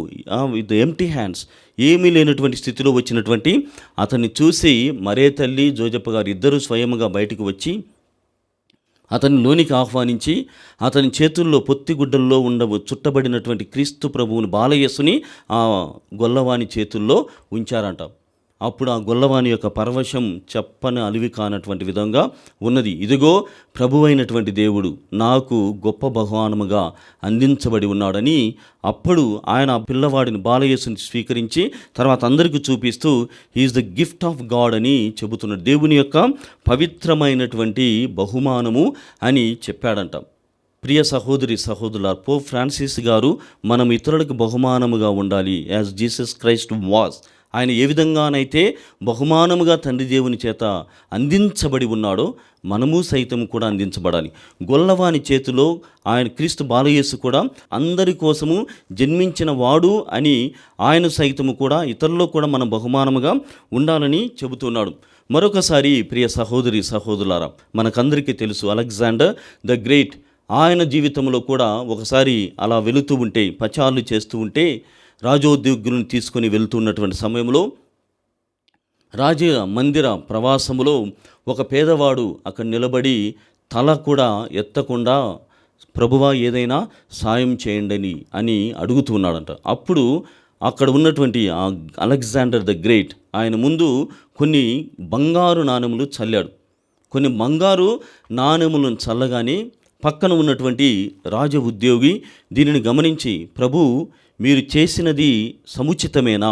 విత్ ఎంప్టీ హ్యాండ్స్, ఏమీ లేనటువంటి స్థితిలో వచ్చినటువంటి అతన్ని చూసి మరే తల్లి, జోజప్ప గారు ఇద్దరు స్వయంగా బయటకు వచ్చి అతని లోనికి ఆహ్వానించి అతని చేతుల్లో పొత్తిగుడ్డల్లో చుట్టబడినటువంటి క్రీస్తు ప్రభువుని బాలయేసుని ఆ గొల్లవాని చేతుల్లో ఉంచారంట. అప్పుడు ఆ గొల్లవాని యొక్క పరవశం చెప్పని అలివి కానటువంటి విధంగా ఉన్నది. ఇదిగో ప్రభువైనటువంటి దేవుడు నాకు గొప్ప బహుమానముగా అందించబడి ఉన్నాడని అప్పుడు ఆయన ఆ పిల్లవాడిని బాలయేసుని స్వీకరించి తర్వాత అందరికీ చూపిస్తూ he is the gift of God అని చెబుతున్నాడు. దేవుని యొక్క పవిత్రమైనటువంటి బహుమానము అని చెప్పాడంట. ప్రియ సహోదరులారా, పోప్ ఫ్రాన్సిస్ గారు మనం ఇతరులకు బహుమానముగా ఉండాలి, యాజ్ జీసస్ క్రైస్ట్ వాస్. ఆయన ఏ విధంగానైతే బహుమానముగా తండ్రి దేవుని చేత అందించబడి ఉన్నాడో మనము సైతం కూడా అందించబడాలి. గొల్లవాని చేతిలో ఆయన క్రీస్తు బాలయేసు కూడా అందరి కోసము జన్మించిన వాడు అని ఆయన సైతము కూడా ఇతరుల్లో కూడా మనం బహుమానముగా ఉండాలని చెబుతున్నాడు. మరొకసారి ప్రియ సహోదరులారా, మనకందరికీ తెలుసు అలెగ్జాండర్ ద గ్రేట్. ఆయన జీవితంలో కూడా ఒకసారి అలా వెళుతూ ఉంటే, పచారులు చేస్తూ ఉంటే, రాజోద్యోగులను తీసుకొని వెళ్తున్నటువంటి సమయంలో రాజ మందిర ప్రవాసములో ఒక పేదవాడు అక్కడ నిలబడి తల కూడా ఎత్తకుండా ప్రభువా ఏదైనా సాయం చేయండి అని అడుగుతున్నాడంట. అప్పుడు అక్కడ ఉన్నటువంటి అలెగ్జాండర్ ద గ్రేట్ ఆయన ముందు కొన్ని బంగారు నాణెములు చల్లాడు. కొన్ని బంగారు నాణెములను చల్లగానే పక్కన ఉన్నటువంటి రాజ ఉద్యోగి దీనిని గమనించి, ప్రభు మీరు చేసినది సముచితమేనా,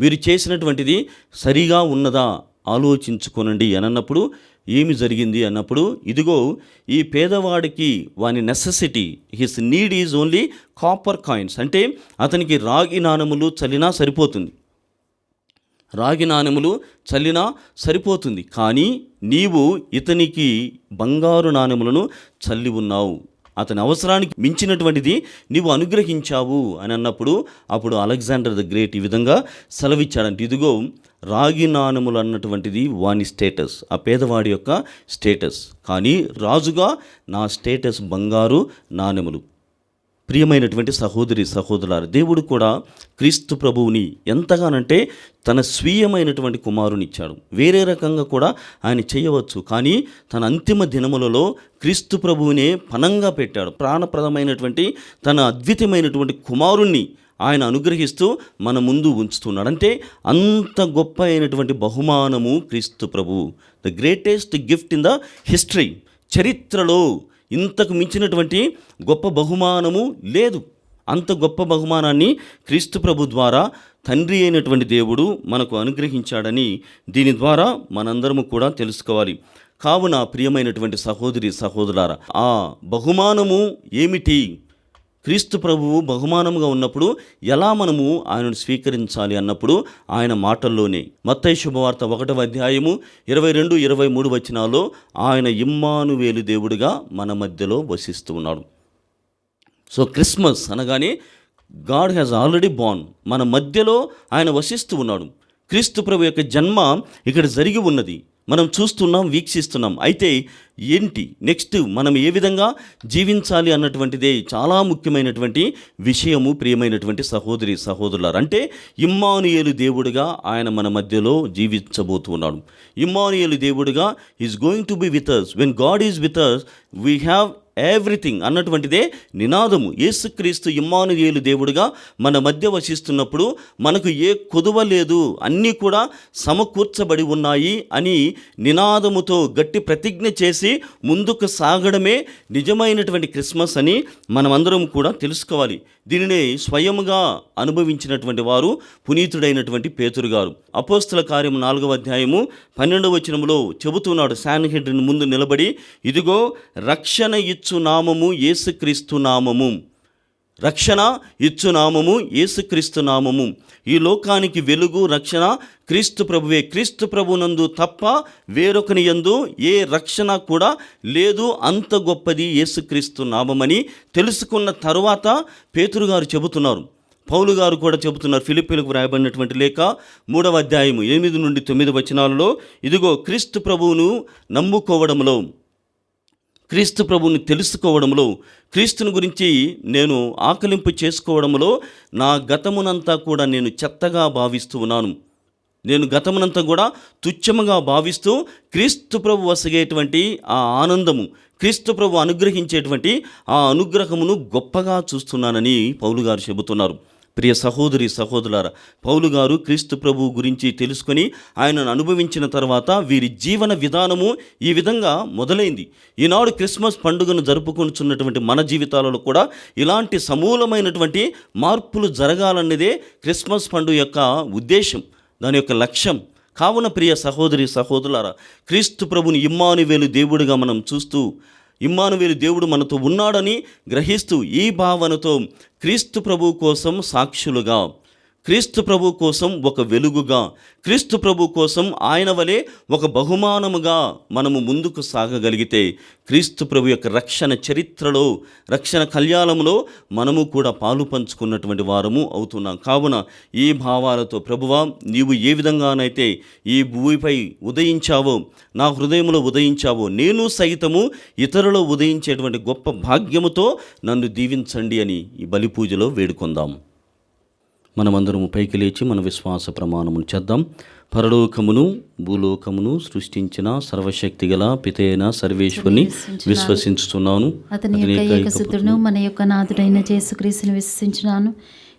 మీరు చేసినటువంటిది సరిగా ఉన్నదా ఆలోచించుకోనండి అని అన్నప్పుడు, ఏమి జరిగింది అన్నప్పుడు, ఇదిగో ఈ పేదవాడికి వాని necessity, his need is only copper coins, అంటే అతనికి రాగి నాణెములు చల్లినా సరిపోతుంది, రాగి నాణెములు చల్లినా సరిపోతుంది, కానీ నీవు ఇతనికి బంగారు నాణెములను చల్లి ఉన్నావు, అతని అవసరానికి మించినటువంటిది నీవు అనుగ్రహించావు అని అన్నప్పుడు అప్పుడు అలెగ్జాండర్ ద గ్రేట్ ఈ విధంగా సెలవిచ్చాడంటే, ఇదిగో రాగి నాణెములు అన్నటువంటిది వాని స్టేటస్, ఆ పేదవాడి యొక్క స్టేటస్, కానీ రాజుగా నా స్టేటస్ బంగారు నాణెములు. ప్రియమైనటువంటి సహోదరి సహోదరులారా, దేవుడు కూడా క్రీస్తు ప్రభువుని ఎంతగానంటే తన స్వీయమైనటువంటి కుమారుని ఇచ్చాడు. వేరే రకంగా కూడా ఆయన చేయవచ్చు, కానీ తన అంతిమ దినములలో క్రీస్తు ప్రభువునే పణంగా పెట్టాడు. ప్రాణప్రదమైనటువంటి తన అద్వితమైనటువంటి కుమారుణ్ణి ఆయన అనుగ్రహిస్తూ మన ముందు ఉంచుతున్నాడు. అంటే అంత గొప్ప అయినటువంటి బహుమానము క్రీస్తు ప్రభువు, the greatest gift in the history. చరిత్రలో ఇంతకు మించినటువంటి గొప్ప బహుమానము లేదు. అంత గొప్ప బహుమానాన్ని క్రీస్తు ప్రభు ద్వారా తండ్రి అయినటువంటి దేవుడు మనకు అనుగ్రహించాడని దీని ద్వారా మనందరము కూడా తెలుసుకోవాలి. కావున ప్రియమైనటువంటి సహోదరి సహోదరులారా, ఆ బహుమానము ఏమిటి? క్రీస్తు ప్రభువు బహుమానముగా ఉన్నప్పుడు ఎలా మనము ఆయనను స్వీకరించాలి అన్నప్పుడు ఆయన మాటల్లోనే మత్తయి శుభవార్త 1వ అధ్యాయము 22-23 వచనాల్లో ఆయన ఇమ్మానువేలు దేవుడిగా మన మధ్యలో వసిస్తూ ఉన్నాడు. సో క్రిస్మస్ అనగానే గాడ్ హ్యాజ్ ఆల్రెడీ బార్న్, మన మధ్యలో ఆయన వసిస్తూ ఉన్నాడు. క్రీస్తు ప్రభు యొక్క జన్మ ఇక్కడ జరిగి ఉన్నది, మనం చూస్తున్నాం, వీక్షిస్తున్నాం. అయితే ఏంటి నెక్స్ట్ మనం ఏ విధంగా జీవించాలి అన్నటువంటిదే చాలా ముఖ్యమైనటువంటి విషయము. ప్రియమైనటువంటి సహోదరి సహోదరులారు, అంటే ఇమ్మానుయేలు దేవుడుగా ఆయన మన మధ్యలో జీవించబోతున్నాడు. ఇమ్మానుయేలు దేవుడుగా is going to be with us. When God is with us we have everything అన్నటువంటిదే నినాదము. యేసుక్రీస్తు ఇమ్మానుయేలు దేవుడుగా మన మధ్య వసిస్తున్నప్పుడు మనకు ఏ కొదువ లేదు, అన్నీ కూడా సమకూర్చబడి ఉన్నాయి అని నినాదముతో గట్టి ప్రతిజ్ఞ చేసి ముందుకు సాగడమే నిజమైనటువంటి క్రిస్మస్ అని మనమందరం కూడా తెలుసుకోవాలి. దీనినే స్వయముగా అనుభవించినటువంటి వారు పునీతుడైనటువంటి పేతురు గారు. అపోస్తల కార్యం 4వ అధ్యాయము 12వ వచనములో చెబుతున్నాడు, సాన్హెడ్రిన్ ముందు నిలబడి, ఇదిగో రక్షణ ఇచ్చు నామము యేసుక్రీస్తు నామము, రక్షణ ఇచ్చు నామము యేసుక్రీస్తు నామము, ఈ లోకానికి వెలుగు రక్షణ క్రీస్తు ప్రభువే, క్రీస్తు ప్రభునందు తప్ప వేరొకని యందు ఏ రక్షణ కూడా లేదు, అంత గొప్పది యేసుక్రీస్తు నామమని తెలుసుకున్న తరువాత పేతురు గారు చెబుతున్నారు, పౌలు గారు కూడా చెబుతున్నారు. ఫిలిప్పీలకు వ్రాయబడినటువంటి లేఖ 3వ అధ్యాయము 8-9 వచనాలలో, ఇదిగో క్రీస్తు ప్రభువును నమ్ముకోవడంలో, క్రీస్తు ప్రభువుని తెలుసుకోవడంలో, క్రీస్తుని గురించి నేను ఆకలింపు చేసుకోవడంలో నా గతమునంతా కూడా నేను చెత్తగా భావిస్తూ ఉన్నాను. నేను గతమునంతా కూడా తుచ్చముగా భావిస్తూ క్రీస్తు ప్రభు వసగేటువంటి ఆ ఆనందము, క్రీస్తు ప్రభు అనుగ్రహించేటువంటి ఆ అనుగ్రహమును గొప్పగా చూస్తున్నానని పౌలు గారు చెబుతున్నారు. ప్రియ సహోదరి సహోదరులారా, పౌలు గారు క్రీస్తు ప్రభు గురించి తెలుసుకొని ఆయనను అనుభవించిన తర్వాత వీరి జీవన విధానము ఈ విధంగా మొదలైంది. ఈనాడు క్రిస్మస్ పండుగను జరుపుకొనుచున్నటువంటి మన జీవితాలలో కూడా ఇలాంటి సమూలమైనటువంటి మార్పులు జరగాలన్నదే క్రిస్మస్ పండుగ యొక్క ఉద్దేశం, దాని యొక్క లక్ష్యం. కావున ప్రియ సహోదరి సహోదరులారా, క్రీస్తు ప్రభుని ఇమ్మానువేలు దేవుడిగా మనం చూస్తూ, ఇమ్మానువేలు దేవుడు మనతో ఉన్నాడని గ్రహిస్తూ, ఈ భావనతో క్రీస్తు ప్రభు కోసం సాక్షులుగా, క్రీస్తు ప్రభు కోసం ఒక వెలుగుగా, క్రీస్తు ప్రభు కోసం ఆయన వలె ఒక బహుమానముగా మనము ముందుకు సాగగలిగితే క్రీస్తు ప్రభు యొక్క రక్షణ చరిత్రలో, రక్షణ కళ్యాణంలో మనము కూడా పాలు పంచుకున్నటువంటి వారము అవుతున్నాం. కావున ఈ భావాలతో, ప్రభువా నీవు ఏ విధంగానైతే ఈ భూమిపై ఉదయించావో, నా హృదయంలో ఉదయించావో, నేను సైతము ఇతరులో ఉదయించేటువంటి గొప్ప భాగ్యముతో నన్ను దీవించండి అని ఈ బలి పూజలో వేడుకొందాం. మనమందరము పైకి లేచి మన విశ్వాస ప్రమాణమును చేద్దాం. పరలోకమును భూలోకమును సృష్టించిన సర్వశక్తిగల పితైన సర్వేశ్వరుని విశ్వసించుతున్నాను. అతని యొక్క ఏకసుతుడును మన యొక్క నాథుడైన యేసుక్రీస్తును విశ్వసించున్నాను.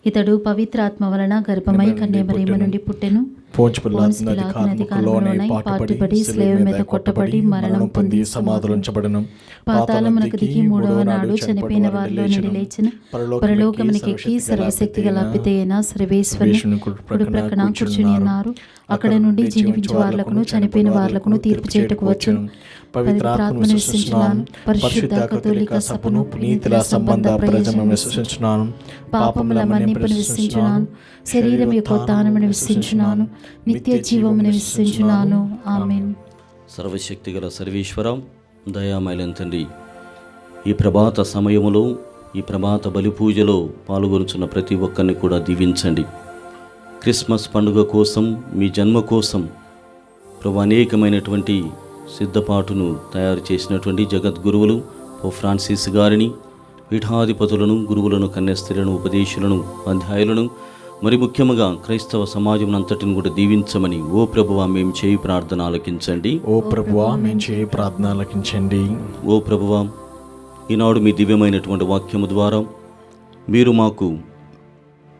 ఇతడు పవిత్రాత్మ వలన గర్భమై కన్యమరియమ నుండి పుట్టెను. పోంచు పిలాతు అధికారంలోనే పాటుపడి స్లేవ మీద కొట్టబడి మరణం పొంది సమాధులుంచబడను. పాతాళమునకు దిగి 3వ నాడు చనిపోయిన వారిలో నుండి లేచిన, పరలోకమునకి ఎక్కి సర్వశక్తి గల పితైన సర్వేశ్వరుని కుడి ప్రక్కన కూర్చుని ఉన్నారు. అక్కడ నుండి జీవించే వారులకును చనిపోయిన వారులకును తీర్పు చేయుటకు వచ్చును. పవిత్రాత్మను విశ్వసించున్నాను. పరిశుద్ధ కథోలిక సభను, పునీతుల సంబంధ ప్రయోజనం విశ్వసించున్నాను. పాపముల మన్నింపును విశ్వసించున్నాను. శరీరం యొక్క ఉత్థానమును విశ్వసించున్నాను. నిత్య జీవమును విశ్వసించున్నాను. ఆమేన్. సర్వశక్తిగల సర్వేశ్వర, దయామయులైన తండ్రి, ఈ ప్రభాత సమయములో, ఈ ప్రభాత బలి పూజలో పాల్గొనుచున్న ప్రతి ఒక్కరిని కూడా దీవించండి. క్రిస్మస్ పండుగ కోసం, మీ జన్మ కోసం ప్రభు అనేకమైనటువంటి సిద్ధపాటును తయారు చేసినటువంటి జగద్గురువులు ఓ ఫ్రాన్సిస్ గారిని, పీఠాధిపతులను, గురువులను, కన్యాస్త్రీలను, ఉపదేశులను, అధ్యాయులను, మరి ముఖ్యంగా క్రైస్తవ సమాజం అంతటిని కూడా దీవించమని ఓ ప్రభువా మేము చేయి ప్రార్థన ఆలకించండి. ఓ ప్రభువా మేము చేయి ప్రార్థన ఆలకించండి. ఓ ప్రభువా, ఈనాడు మీ దివ్యమైనటువంటి వాక్యము ద్వారా మీరు మాకు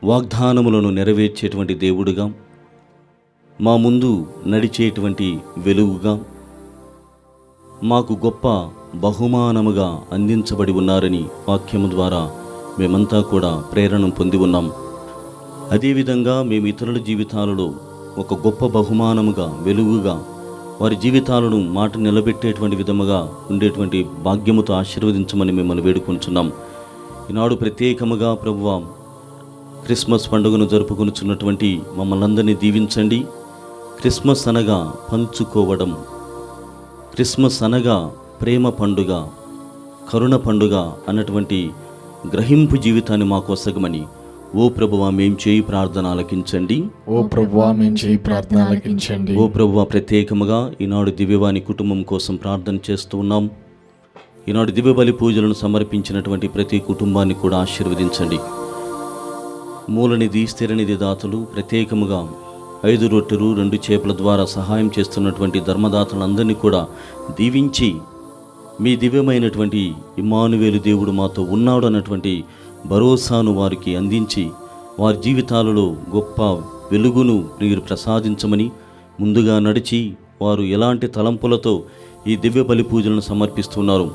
వాగ్దానములను నెరవేర్చేటువంటి దేవుడుగా, మా ముందు నడిచేటువంటి వెలుగుగా, మాకు గొప్ప బహుమానముగా అందించబడి ఉన్నారని వాక్యము ద్వారా మేమంతా కూడా ప్రేరణ పొంది ఉన్నాం. అదేవిధంగా మేము ఇతరుల జీవితాలలో ఒక గొప్ప బహుమానముగా, వెలుగుగా, వారి జీవితాలను మాట నిలబెట్టేటువంటి విధముగా ఉండేటువంటి భాగ్యముతో ఆశీర్వదించమని మిమ్మల్ని వేడుకొంచున్నాం. ఈనాడు ప్రత్యేకముగా ప్రభువా క్రిస్మస్ పండుగను జరుపుకొనుచున్నటువంటి మమ్మల్ని అందరినీ దీవించండి. క్రిస్మస్ అనగా పంచుకోవడం, క్రిస్మస్ అనగా ప్రేమ పండుగ, కరుణ పండుగ అన్నటువంటి గ్రహింపు జీవితాన్ని మాకు వసగమని ఓ ప్రభువా మేము చేయి ప్రార్థన ఆలకించండి. ఓ ప్రభువా మేము చేయి ప్రార్థన ఆలకించండి. ఓ ప్రభువా ప్రత్యేకముగా ఈనాడు దివ్యవాణి కుటుంబం కోసం ప్రార్థన చేస్తూ ఉన్నాం. ఈనాడు దివ్యబలి పూజలను సమర్పించినటువంటి ప్రతి కుటుంబాన్ని కూడా ఆశీర్వదించండి. మూలనిధి, స్థిరనిధి దాతలు, ప్రత్యేకముగా 5 రొట్టెలు 2 చేపల ద్వారా సహాయం చేస్తున్నటువంటి ధర్మదాతలందరినీ కూడా దీవించి మీ దివ్యమైనటువంటి ఇమ్మానువేలు దేవుడు మాతో ఉన్నాడు అన్నటువంటి భరోసాను వారికి అందించి వారి జీవితాలలో గొప్ప వెలుగును మీరు ప్రసాదించమని ముందుగా నడిచి వారు ఎలాంటి తలంపులతో ఈ దివ్య బలి పూజలను సమర్పిస్తున్నారు,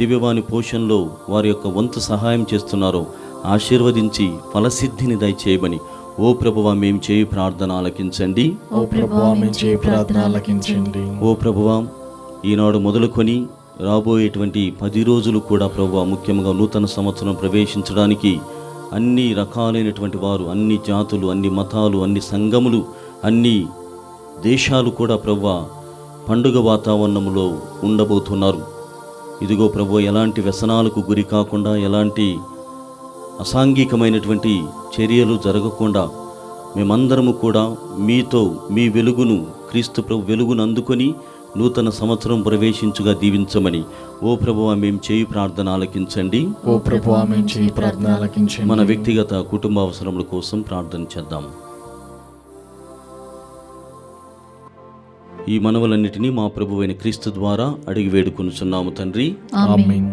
దివ్యవాణి పోషణలో వారి యొక్క వంతు సహాయం చేస్తున్నారో ఆశీర్వదించి ఫలసిద్ధిని దయచేయమని ఓ ప్రభువా మేము చేయి ప్రార్థన ఆలకించండి. ఓ ప్రభువా మేము చేయి ప్రార్థన ఆలకించండి. ఓ ప్రభువా ఈనాడు మొదలుకొని రాబోయేటువంటి 10 రోజులు కూడా ప్రభువా ముఖ్యంగా నూతన సంవత్సరం ప్రవేశించడానికి అన్ని రకాలైనటువంటి వారు, అన్ని జాతులు, అన్ని మతాలు, అన్ని సంఘములు, అన్ని దేశాలు కూడా ప్రభువా పండుగ వాతావరణంలో ఉండబోతున్నారు. ఇదిగో ప్రభువా ఎలాంటి వ్యసనాలకు గురి కాకుండా, ఎలాంటి అసాంఘికమైనటువంటి చర్యలు జరగకుండా మేమందరము కూడా మీతో మీ వెలుగును, క్రీస్తు ప్రభు వెలుగును అందుకొని నూతన సంవత్సరం ప్రవేశించుగా దీవించమని ఓ ప్రభువా మేము చేయి ప్రార్థన ఆలకించండి. ఓ ప్రభువా మేము చేయి ప్రార్థన ఆలకించండి. మన వ్యక్తిగత కుటుంబ అవసరముల కోసం ప్రార్థన చేద్దాం. ఈ మనవులన్నిటినీ మా ప్రభువైన క్రీస్తు ద్వారా అడిగి వేడుకొనుచున్నాము తండ్రి. ఆమేన్.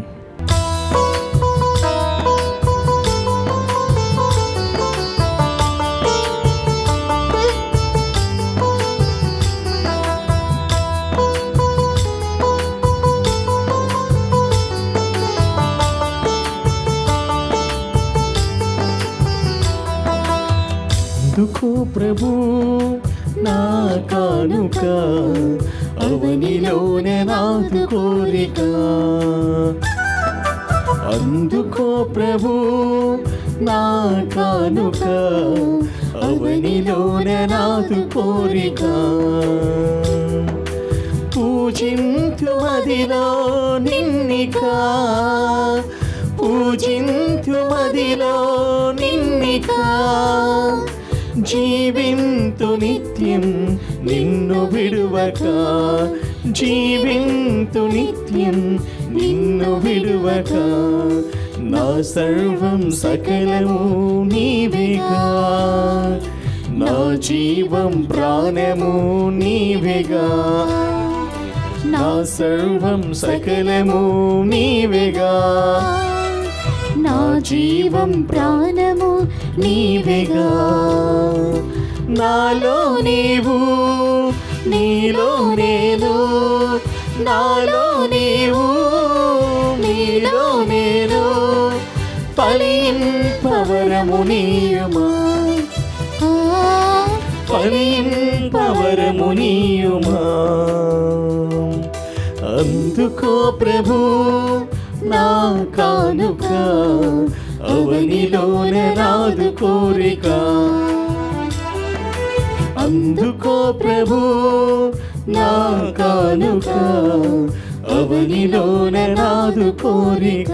అందుకో ప్రభు నా కానుక, అవనిలోనే నాదు కోరిక. అందుకో ప్రభు నా కానుక, అవనిలోనే నాదు కోరిక. పూజింతు మదిలో నిన్నిక, పూజింతు మదిలో నిన్నిక. జీవింతు నిత్యం నిన్ను విడువక, జీవింతు నిత్యం నిన్ను విడువక. నా సర్వం సకలము నీవేగా, నా జీవం ప్రాణము నీవేగా. నా సర్వం సకలము నీవేగా, నా జీవం ప్రాణము నీవేగా. నాలో నీవు, నీలో నేను, నాలో నీవు, నీలో నేను. ఫలింపవరము నీయుమా, ఫలింపవరము నీయుమా. అందుకో ప్రభు నా కానుక, అవనిలోనే నాదు కోరిక. అందుకో ప్రభు నా కానుక, అవనిలోనే నాదు కోరిక.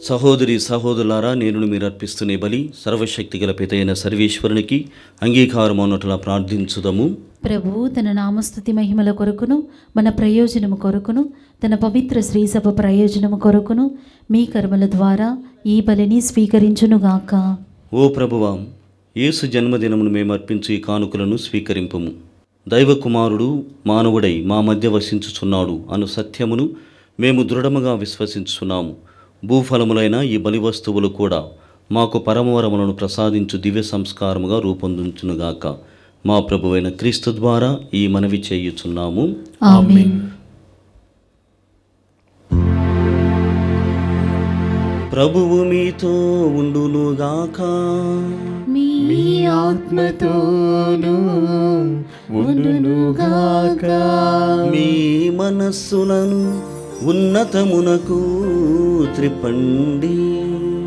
సహోదరి సహోదరులారా, నేను మీరు అర్పిస్తున్న బలి సర్వశక్తి గల పితైన సర్వేశ్వరునికి అంగీకారం అన్నట్లా ప్రార్థించుదము. ప్రభువు తన నామస్తుతి మహిమల కొరకును మన ప్రయోజనము కొరకును తన పవిత్ర శ్రీసభ ప్రయోజనము కొరకును మీ కర్మల ద్వారా ఈ బలిని స్వీకరించునుగాక. ఓ ప్రభువా, యేసు జన్మదినమును మేము అర్పించు ఈ కానుకలను స్వీకరింపుము. దైవకుమారుడు మానవుడై మా మధ్య వసించుచున్నాడు అను సత్యమును మేము దృఢముగా విశ్వసించుచున్నాము. భూఫలములైన ఈ బలి వస్తువులు కూడా మాకు పరమవరములను ప్రసాదించు దివ్య సంస్కారముగా రూపొందించునుగాక. మా ప్రభువైన క్రీస్తు ద్వారా ఈ మనవి చేయుచున్నాము. ఆమేన్. ప్రభువు మీతో ఉండునుగాక. మీ ఆత్మతోను ఉండునుగాక. మీ మనస్సులను ఉన్నతమునకు త్రిప్పండి.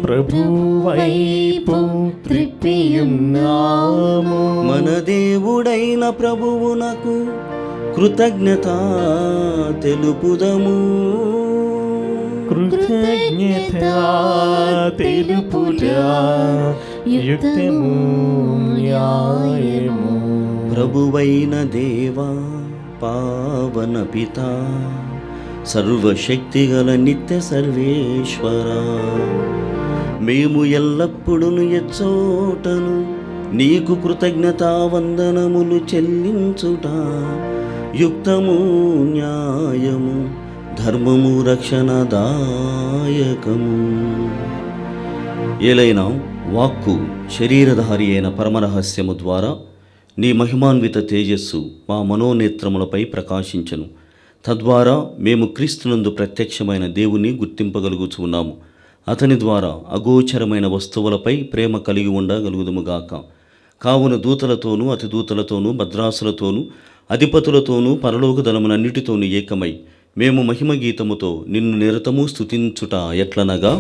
ప్రభువైపు త్రిప్పియున్నాము. మన దేవుడైన ప్రభువునకు కృతజ్ఞత తెలుపుదము. కృతజ్ఞత తెలుపుట యుక్తము న్యాయము. ప్రభువైన దేవా, పావన పిత, సర్వశక్తిగల నిత్య సర్వేశ్వర, మేము ఎల్లప్పుడూ ఎచ్చోటను నీకు కృతజ్ఞతా వందనములు చెల్లించుట యుక్తము న్యాయము ధర్మము రక్షణదాయకము. ఏలైనా వాక్కు శరీరధారి అయిన పరమరహస్యము ద్వారా నీ మహిమాన్విత తేజస్సు మా మనోనేత్రములపై ప్రకాశించను. తద్వారా మేము క్రీస్తునందు ప్రత్యక్షమైన దేవుని గుర్తింపగలుగుచున్నాము. అతని ద్వారా అగోచరమైన వస్తువులపై ప్రేమ కలిగి ఉండగలుగుదుముగాక. కావున దూతలతోనూ అతిదూతలతోనూ భద్రాసులతోనూ అధిపతులతోనూ పరలోక దళములన్నిటితోనూ ఏకమై మేము మహిమ గీతముతో నిన్ను నిరతము స్తుతించుట ఎట్లనగా,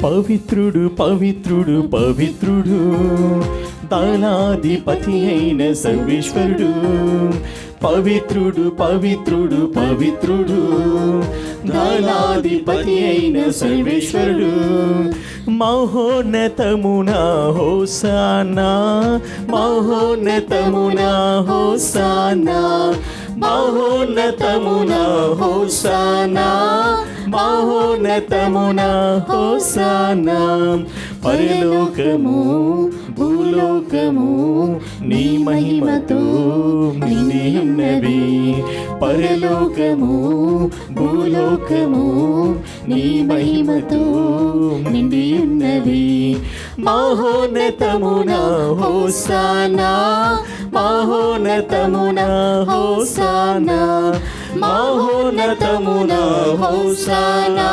పవిత్రుడు పవిత్రుడు పవిత్రుడు దళాధిపతి అయిన సర్వేశ్వరుడు. పవిత్రుడు పవిత్రుడు పవిత్రుడు దళాధిపతి అయిన సర్వేశ్వరుడు. మహోన్నతమున హోసానా, మహోన్నతమున హోసానా, మహోన్నతమున హోసానా, మహోన్నతమున హోసానా. పరలోకము భూలోకము నీ మహిమతో నిండి ఉన్నవి. పరలోకము భూలోకము నీ మహిమతో నిండి ఉన్నవి. మహోన్నతమున హోసానా, మహోన్నతమున హోసానా, మహోన్నతమున హోసానా,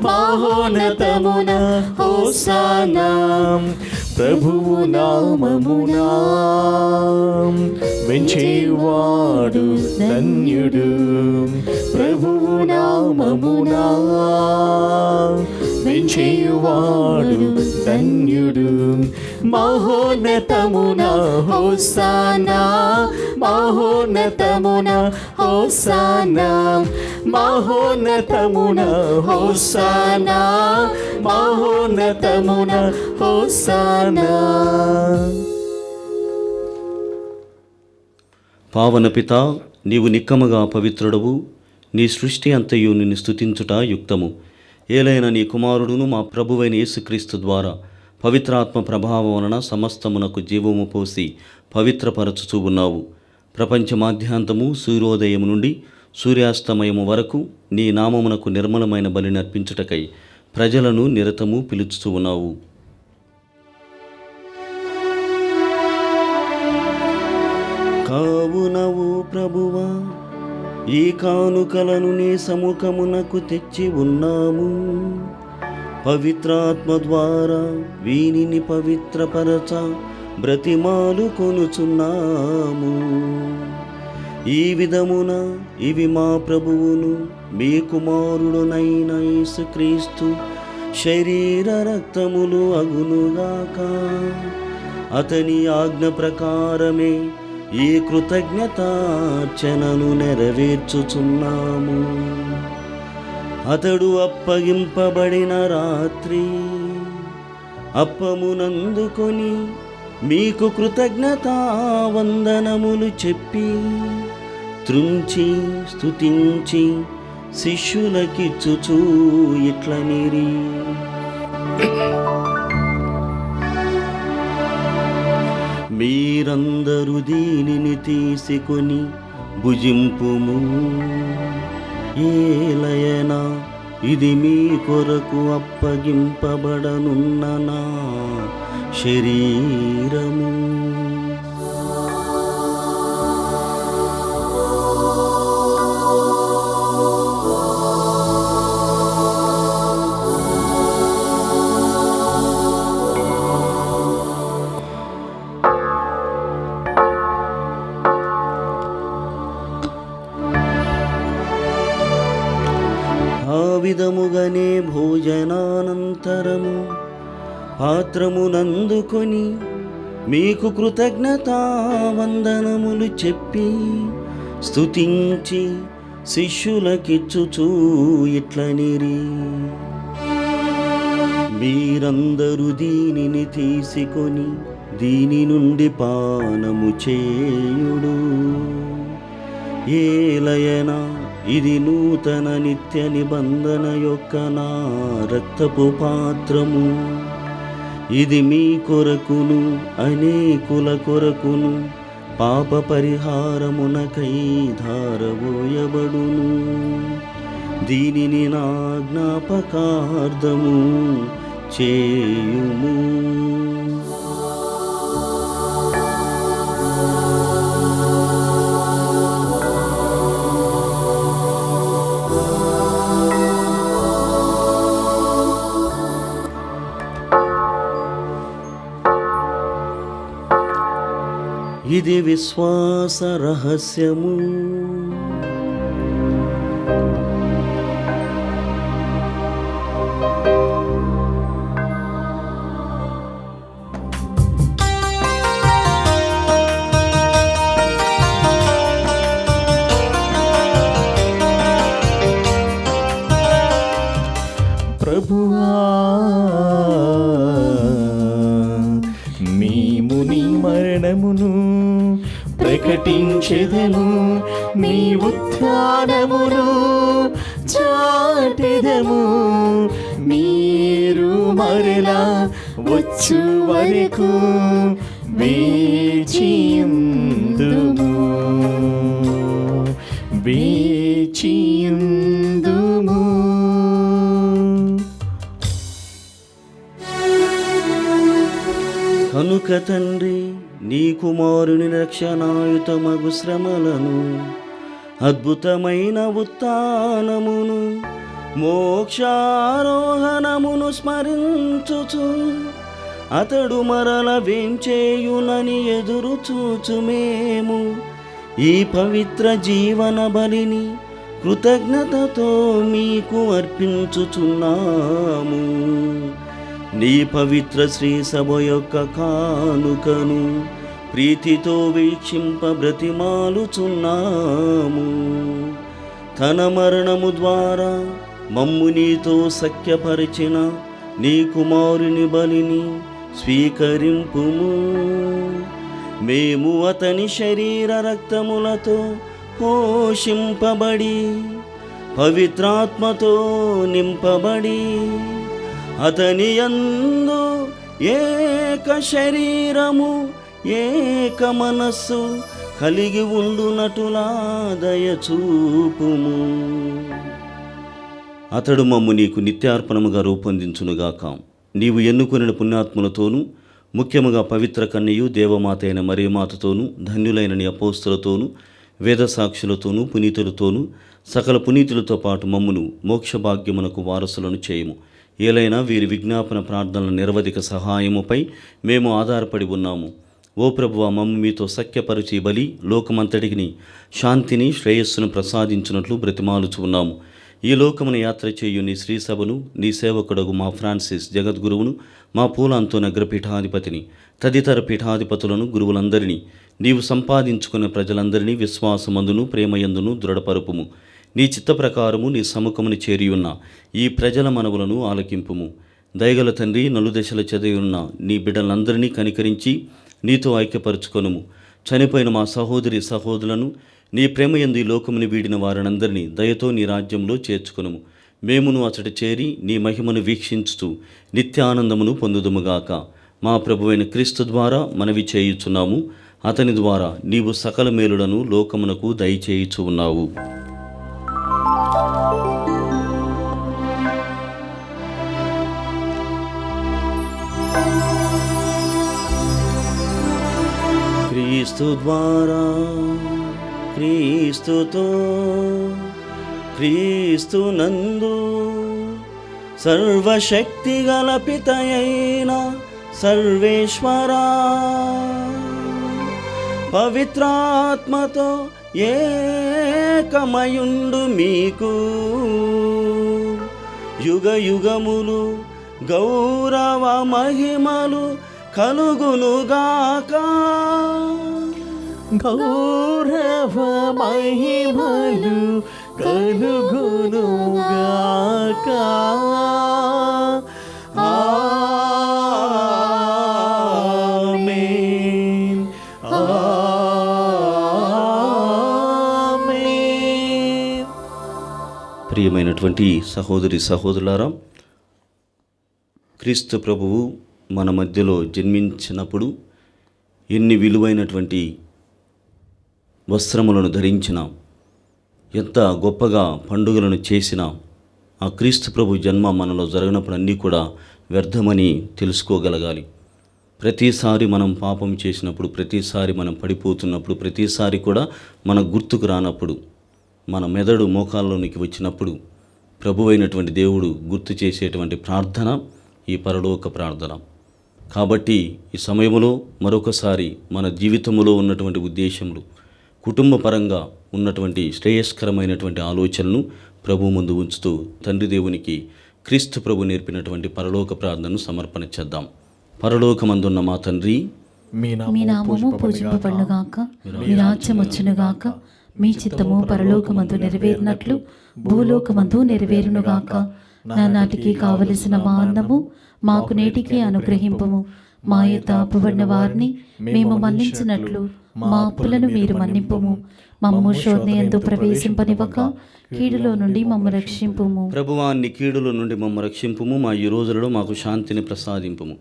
మహోన్నతమున హోసానా. ప్రభువు నామమునా వెంచేవాడు ధన్యుడు. ప్రభువు నామమునా వెంచేవాడు ధన్యుడు. మహోన్నతమున హోసానా, మహోన్నతమున హోసానా, మహోన్నతమున హోసానా, మహోన్నతమున హోసానా. పావన పిత, నీవు నిక్కముగా పవిత్రుడవు. నీ సృష్టి అంతయు నిన్ను స్తుతించుట యుక్తము. ఏలైన నీ కుమారుడును మా ప్రభువైన యేసుక్రీస్తు ద్వారా పవిత్రాత్మ ప్రభావం వలన సమస్తమునకు జీవము పోసి పవిత్రపరచుచూ ఉన్నావు. ప్రపంచ మాధ్యాంతము సూర్యోదయము నుండి సూర్యాస్తమయము వరకు నీ నామమునకు నిర్మలమైన బలిని అర్పించుటకై ప్రజలను నిరతము పిలుచుచూ ఉన్నావు. కావునవు ప్రభువా, ఈ కానుకలను నీ సముఖమునకు తెచ్చి ఉన్నాము. పవిత్రాత్మ ద్వారా వీనిని పవిత్రపరచ బ్రతిమాలు కొనుచున్నాము. ఈ విధమున ఇవి మా ప్రభువును మీ కుమారుడునైన యేసుక్రీస్తు శరీర రక్తములు అగునుగాక. అతని ఆజ్ఞ ప్రకారమే ఈ కృతజ్ఞతార్చనను నెరవేర్చుచున్నాము. అతడు అప్పగింపబడిన రాత్రి అప్పమునందుకొని మీకు కృతజ్ఞతా వందనములు చెప్పి త్రుంచి స్తుతించి శిష్యులకిచ్చుచూ ఇట్లనిరి, మీరందరూ దీనిని తీసుకొని భుజింపుము. ఏలయనా ఇది మీ కొరకు అప్పగింపబడనున్న నా శరీరము. ఆ విధముగానే భోజనానంతరము పాత్రమునందుకొని మీకు కృతజ్ఞతా వందనములు చెప్పి స్తుతించి శిష్యులకిచ్చుచూ ఇట్లనిరి, మీరందరూ దీనిని తీసుకొని దీని నుండి పానము చేయుడు. ఏలయనా ఇది నూతన నిత్య నిబంధన యొక్క నా రక్తపు పాత్రము. ఇది మీ కొరకును అనేకుల కొరకును పాప పరిహారమునకై ధారబోయబడును. దీనిని నా జ్ఞాపకార్థము చేయుము. ఇది విశ్వాస రహస్యము. ప్రభువా మేము నీ మరణమును ప్రకటించెదము, నీ ఉత్థానమును చాటెదము. మీరు మరలా వచ్చు వరకు వేచియుందుము, వేచియుందుము. కనుక తండ్రి, నీ కుమారుని రక్షణాయుతమగు శ్రమలను, అద్భుతమైన ఉత్థానమును, మోక్షారోహణమును స్మరించుచు అతడు మరల వేంచేయునని ఎదురు చూచు మేము ఈ పవిత్ర జీవన బలిని కృతజ్ఞతతో మీకు అర్పించుచున్నాము. నీ పవిత్ర శ్రీ సభ యొక్క కానుకను ప్రీతితో వీక్షింప బ్రతిమాలుచున్నాము. తన మరణము ద్వారా మమ్ము నీతో సఖ్యపరిచిన నీ కుమారుని బలిని స్వీకరింపుము. మేము అతని శరీర రక్తములతో పోషింపబడి పవిత్రాత్మతో నింపబడి అతని యందు ఏక శరీరము ఏక మనస్సు కలిగి ఉండునటులా దయచూపుము. అతడు మమ్ము నీకు నిత్యార్పణముగా రూపొందించునుగాక. నీవు ఎన్నుకొనిన పుణ్యాత్ములతోనూ ముఖ్యముగా పవిత్ర కన్యయు దేవమాత అయిన మరియమాతతోనూ ధన్యులైన నీ అపోస్తులతోనూ వేద సాక్షులతోనూ పునీతులతోనూ సకల పునీతులతో పాటు మమ్మును మోక్షభాగ్యమునకు వారసులను చేయుము. ఏలైనా వీరి విజ్ఞాపన ప్రార్థనల నిరవధిక సహాయముపై మేము ఆధారపడి ఉన్నాము. ఓ ప్రభువా, మమ్ము మీతో సఖ్యపరిచి బలి లోకమంతటికి శాంతిని శ్రేయస్సును ప్రసాదించినట్లు బ్రతిమాలుచు ఉన్నాము. ఈ లోకమును యాత్ర చేయు నీ శ్రీ సభను, నీ సేవకుడగు మా ఫ్రాన్సిస్ జగద్గురువును, మా పూలాంతో నగర పీఠాధిపతిని, తదితర పీఠాధిపతులను, గురువులందరినీ, నీవు సంపాదించుకున్న ప్రజలందరినీ విశ్వాసమందును ప్రేమయందును దృఢపరుపుము. నీ చిత్త ప్రకారము నీ సముఖమును చేరియున్న ఈ ప్రజల మనవులను ఆలకింపుము. దయగల తండ్రి, నలుదశల చదివియున్న నీ బిడ్డలందరినీ కనికరించి నీతో ఐక్యపరచుకొనుము. చనిపోయిన మా సహోదరి సహోదరులను, నీ ప్రేమయందు ఈ లోకముని వీడిన వారినందరినీ దయతో నీ రాజ్యంలో చేర్చుకొనుము. మేమును అచట చేరి నీ మహిమను వీక్షించుతూ నిత్యానందమును పొందుదుముగాక. మా ప్రభువైన క్రీస్తు ద్వారా మనవి చేయుచున్నాము. అతని ద్వారా నీవు సకల మేలులను లోకమునకు దయచేయుచు ఉన్నావు. క్రీస్తు ద్వారా, క్రీస్తుతో, క్రీస్తునందు సర్వశక్తి గల పితయైన సర్వేశ్వరా, పవిత్రాత్మతో ఏకమయుండు మీకు యుగ యుగములు గౌరవ మహిమలు కలుగునుగాక. గౌరవ మహిమలు కలుగునుగాక. ఆమేన్, ఆమేన్. ప్రియమైనటువంటి సహోదరి సహోదరులారా, క్రీస్తు ప్రభువు మన మధ్యలో జన్మించినప్పుడు ఎన్ని విలువైనటువంటి వస్త్రములను ధరించిన, ఎంత గొప్పగా పండుగలను చేసినా ఆ క్రీస్తు ప్రభు జన్మ మనలో జరగనప్పుడు అన్నీ కూడా వ్యర్థమని తెలుసుకోగలగాలి. ప్రతిసారి మనం పాపం చేసినప్పుడు, ప్రతిసారి మనం పడిపోతున్నప్పుడు, ప్రతిసారి కూడా మన గుర్తుకు రానప్పుడు, మన మెదడు మోకాల్లోనికి వచ్చినప్పుడు ప్రభువైనటువంటి దేవుడు గుర్తు చేసేటువంటి ప్రార్థన ఈ పరలోక ప్రార్థన. కాబట్టి ఈ సమయంలో మరొకసారి మన జీవితంలో ఉన్నటువంటి ఉద్దేశములు, కుటుంబ పరంగా ఉన్నటువంటి శ్రేయస్కరమైనటువంటి ఆలోచనలను ప్రభు ముందు ఉంచుతూ తండ్రి దేవునికి క్రీస్తు ప్రభు నేర్పినటువంటి పరలోక ప్రార్థనను సమర్పణ చేద్దాం. పరలోకమందున్న మా తండ్రి, మీ మీ నామము పూజింపబడుగాక, మీ రాజ్యం వచ్చునుగాక, మీ చిత్తము పరలోకమందు నెరవేరినట్లు భూలోకమందు నెరవేరునుగాక. నానాటికి కావలసిన మా అన్నము మాకు నేటికి అనుగ్రహింపము. మా యొక్క అప్పుబడిన వారిని మేము మన్నించినట్లు మా అప్పులను మీరు మన్నింపుము. మమ్ము శోధనయందు ప్రవేశింపనివ్వక కీడులో నుండి మమ్ము రక్షింపుము. ప్రభువాన్ని కీడుల నుండి మమ్మ రక్షింపుము. మా ఈ రోజులలో మాకు శాంతిని ప్రసాదింపుము.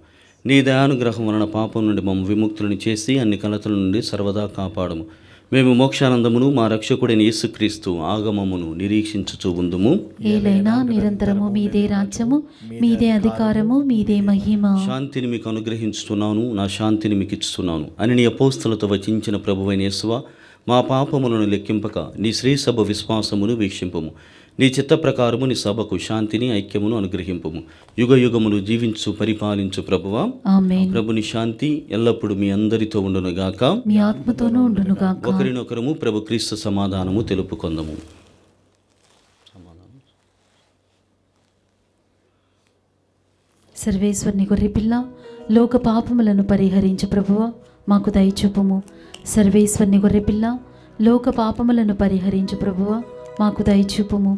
నీ దయానుగ్రహం వలన పాపం నుండి మమ్మ విముక్తులను చేసి అన్ని కలతల నుండి సర్వదా కాపాడము. మేము మోక్షానందమును మా రక్షకుడైన యేసుక్రీస్తు ఆగమమును నిరీక్షించుచూ ఉందుము. ఏలైనా నిరంతరము మీదే రాజ్యము, మీదే అధికారము, మీదే మహిమ. శాంతిని మీకు అనుగ్రహించుతున్నాను, నా శాంతిని మీకు ఇస్తున్నాను అని నీ అపోస్తలతో వచించిన ప్రభువైన యేసువా, మా పాపములను లెక్కింపక నీ శ్రీ సభ విశ్వాసమును వీక్షింపము. నీ చిత్త ప్రకారము నీ సభకు శాంతిని ఐక్యమును అనుగ్రహింపము. యుగ యుగములు జీవించు పరిపాలించు ప్రభువా. ఆమేన్. ప్రభుని శాంతి ఎల్లప్పుడూ మీ అందరితో ఉండునుగాక, మీ ఆత్మతోనూ ఉండునుగాక. ఒకరినొకరము ప్రభు క్రీస్తు సమాధానము తెలుపుకొందము. సర్వేశ్వరుని గొర్రెపిల్ల, లోక పాపములను పరిహరించు ప్రభువా, మాకు దయచూపుము. సర్వేశ్వరుని గొర్రెపిల్ల, లోక పాపములను పరిహరించు ప్రభువా, మాకు దయచూపుము.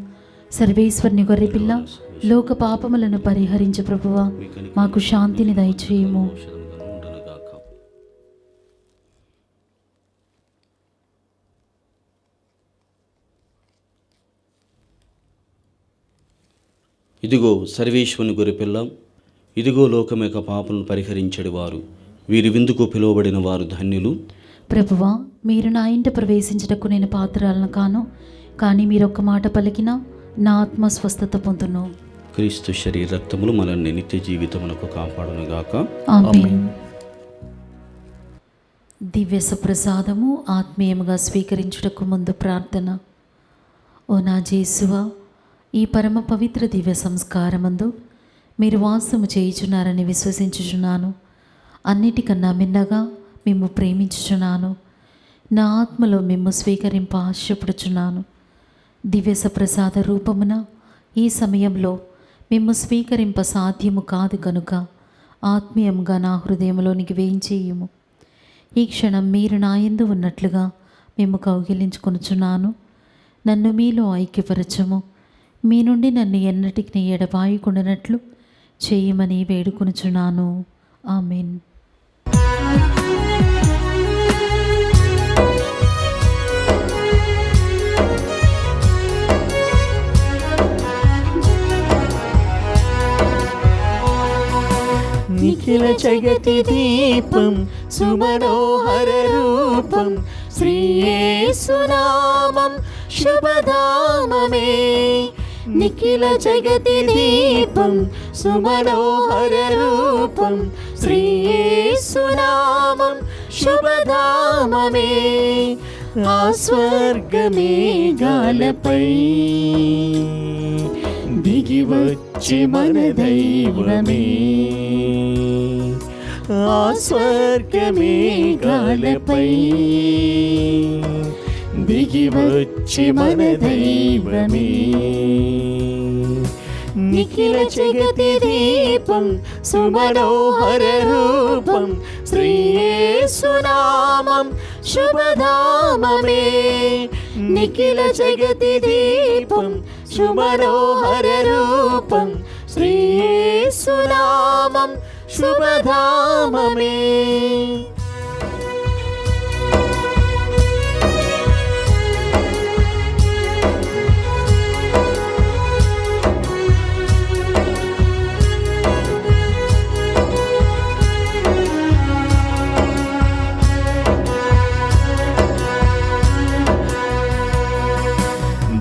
సర్వేశ్వరుని గొర్రెపిల్ల, లోక పాపములను పరిహరించు ప్రభువా, మాకు శాంతిని దయచేయము. ఇదిగో సర్వేశ్వరుని గొర్రెపిల్ల, ఇదిగో లోకం యొక్క పాపలను పరిహరించడి వారు, వీరి విందుకు పిలువబడిన వారు ధన్యులు. ప్రభువా, మీరు నా ఇంట ప్రవేశించుటకు నేను పాత్రలను కాను, కానీ మీరు ఒక్క మాట పలికినా నా ఆత్మ స్వస్థత పొందును. క్రీస్తు శరీర రక్తములు మనల్ని నిత్య జీవితమునకు కాపాడునుగాక. ఆమేన్. దివ్య సుప్రసాదము ఆత్మీయముగా స్వీకరించుటకు ముందు ప్రార్థన. ఓ నా జేసువా, ఈ పరమ పవిత్ర దివ్య సంస్కారమందు మీరు వాసము చేయుచున్నారని విశ్వసించుచున్నాను. అన్నిటికన్నా మిన్నగా మిమ్ము ప్రేమించుచున్నాను. నా ఆత్మలో మిమ్ము స్వీకరింప ఆశపడుచున్నాను. దివ్య సప్రసాద రూపమున ఈ సమయంలో మిమ్ము స్వీకరింప సాధ్యము కాదు కనుక ఆత్మీయంగా నా హృదయంలోనికి వేయించేయుము. ఈ క్షణం మీరు నా యందు ఉన్నట్లుగా మేము కౌగిలించుకొనుచున్నాను. నన్ను మీలో ఐక్యపరచము. మీ నుండి నన్ను ఎన్నటికి ఎడబాయకుండానట్లు చేయమని వేడుకొనుచున్నాను. ఆమెన్. నిఖిల జగతి దీపం సుమనోహర రూపం శ్రీ యేసునామం శుభధామమే. నిఖిల జగతి దీపం సుమనోహర రూపం శ్రీ యేసునామం శుభధామమే. ఆ స్వర్గమేఘాలపై దిగి వచ్చే మన దైవమే. ఆ స్వర్గమేఘాలపై దిగి వచ్చే మన దైవమే. నిఖిల జగతి దీపం సుమనోహర రూపం శ్రీ యేసునామం శుభధామమే. నిఖిల జగతి దీపం సుమనోహర రూపం శ్రీ యేసునామం శుభధామమే.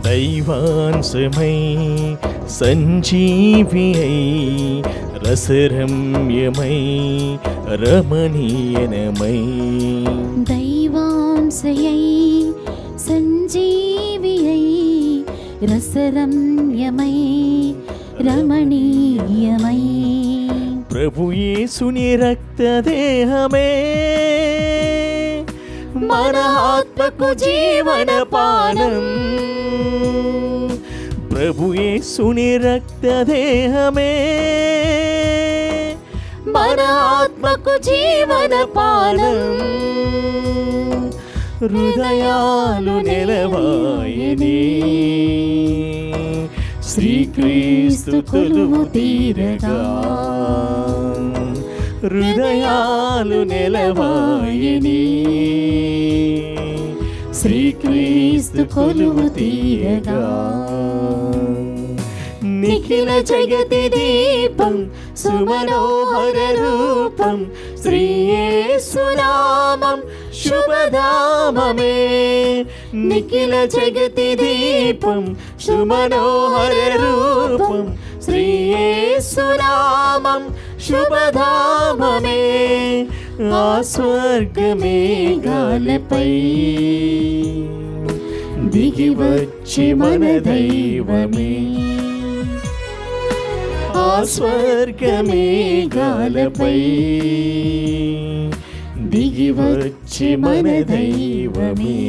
దైవాంశమై సంజీవియై రసరమ్యమై రమణీయనమై. దైవాంశయై సంజీవియై రసరమ్యమై రమణీయమై. ప్రభు యేసుని రక్తదేహమే మన ఆత్మకు జీవనపానం. ప్రభు యేసుని రక్తదేహమే మన ఆత్మకు జీవనపానం. హృదయాలు నెలవాయనే శ్రీక్రీస్తు కొలువు తీరగా. హృదయాలు నెలవాయనే శ్రీక్రీస్తు కొలువు తీరగా. నిఖిల జగతి దీపం సుమనోహర రూపం శ్రీ యేసునామం శుభధామమే. నిఖిల జగతి దీపం సుమనోహర రూపం శ్రీ యేసునామం శుభధామమే. ఆ స్వర్గమేఘాలపై దిగి వచ్చే మన దైవమే. ఆ స్వర్గమేఘాలపై దిగి వచ్చే మన దైవమే.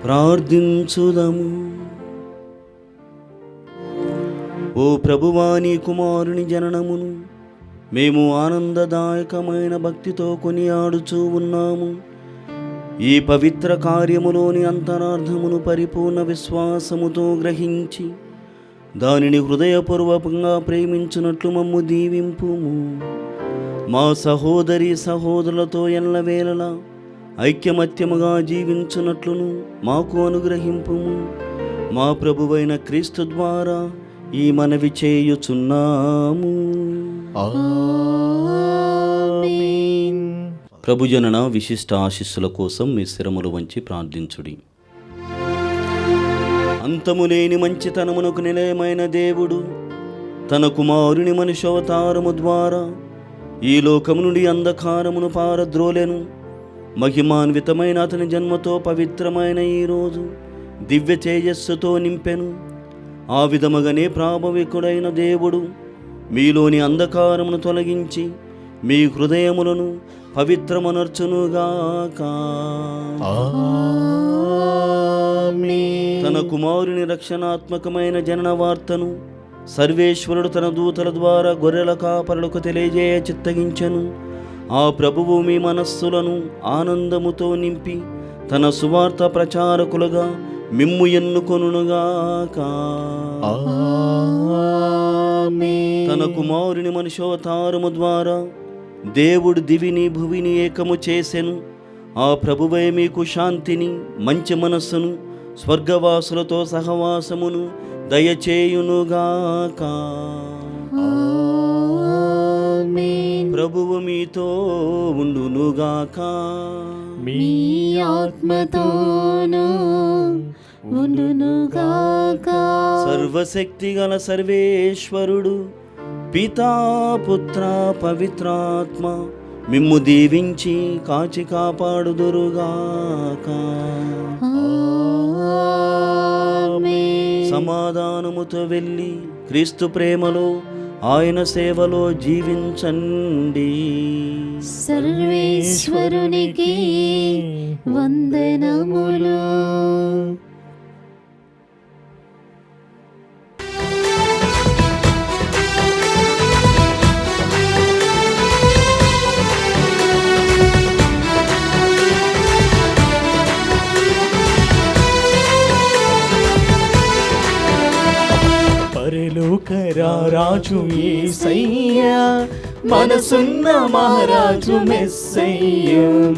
ప్రార్థించుదము. ఓ ప్రభువా, నీ కుమారుని జననమును మేము ఆనందదాయకమైన భక్తితో కొనియాడుచూ ఉన్నాము. ఈ పవిత్ర కార్యములోని అంతరార్థమును పరిపూర్ణ విశ్వాసముతో గ్రహించి దానిని హృదయపూర్వకంగా ప్రేమించున్నట్లు మమ్ము దీవింపుము. మా సహోదరి సహోదరులతో ఎల్లవేళలా ఐక్యమత్యముగా జీవించున్నట్లును మాకు అనుగ్రహింపుము. మా ప్రభువైన క్రీస్తు ద్వారా ఈ మనవి చేయుచున్నాము. ఆమేన్. ప్రభుజనన విశిష్ట ఆశీస్సుల కోసం మీ శిరములు వంచి ప్రార్థించుడి. అంతములేని మంచితనమునకు నిలయమైన దేవుడు తన కుమారుని మనుష్యావతారము ద్వారా ఈ లోకము నుండి అంధకారమును పారద్రోలెను. మహిమాన్వితమైన అతని జన్మతో పవిత్రమైన ఈరోజు దివ్య తేజస్సుతో నింపెను. ఆ విధముగానే ప్రాభవికుడైన దేవుడు మీలోని అంధకారమును తొలగించి మీ హృదయములను పవిత్రమనర్చునుగాక. ఆమేన్. తన కుమారుని రక్షణాత్మకమైన జనన వార్తను సర్వేశ్వరుడు తన దూతల ద్వారా గొర్రెల కాపరులకు తెలియజేయ చిత్తగించెను. ఆ ప్రభువు మీ మనస్సులను ఆనందముతో నింపి తన సువార్త ప్రచారకులుగా మిమ్ము ఎన్నుకొనుగాక. ఆమేన్. తన కుమారుని మనుషోతారము ద్వారా దేవుడు దివిని భువిని ఏకము చేసెను. ఆ ప్రభువే మీకు శాంతిని, మంచి మనస్సును, స్వర్గవాసులతో సహవాసమును దయచేయునుగాక. ఆమేన్. ప్రభువు మీతో ఉండునుగాక. మీ ఆత్మతోనూ ఉండునుగాక. సర్వశక్తి గల సర్వేశ్వరుడు పితా పుత్ర పవిత్రాత్మ మిమ్ము దీవించి కాచి కాపాడుదురుగాక. ఆమేన్. సమాధానముతో వెళ్ళి క్రీస్తు ప్రేమలో ఆయన సేవలో జీవించండి. సర్వేశ్వరునికి వందనములు. పరలోక రాజు యేసయ్యా, మనసున్న మహారాజు మెస్సయ్యా,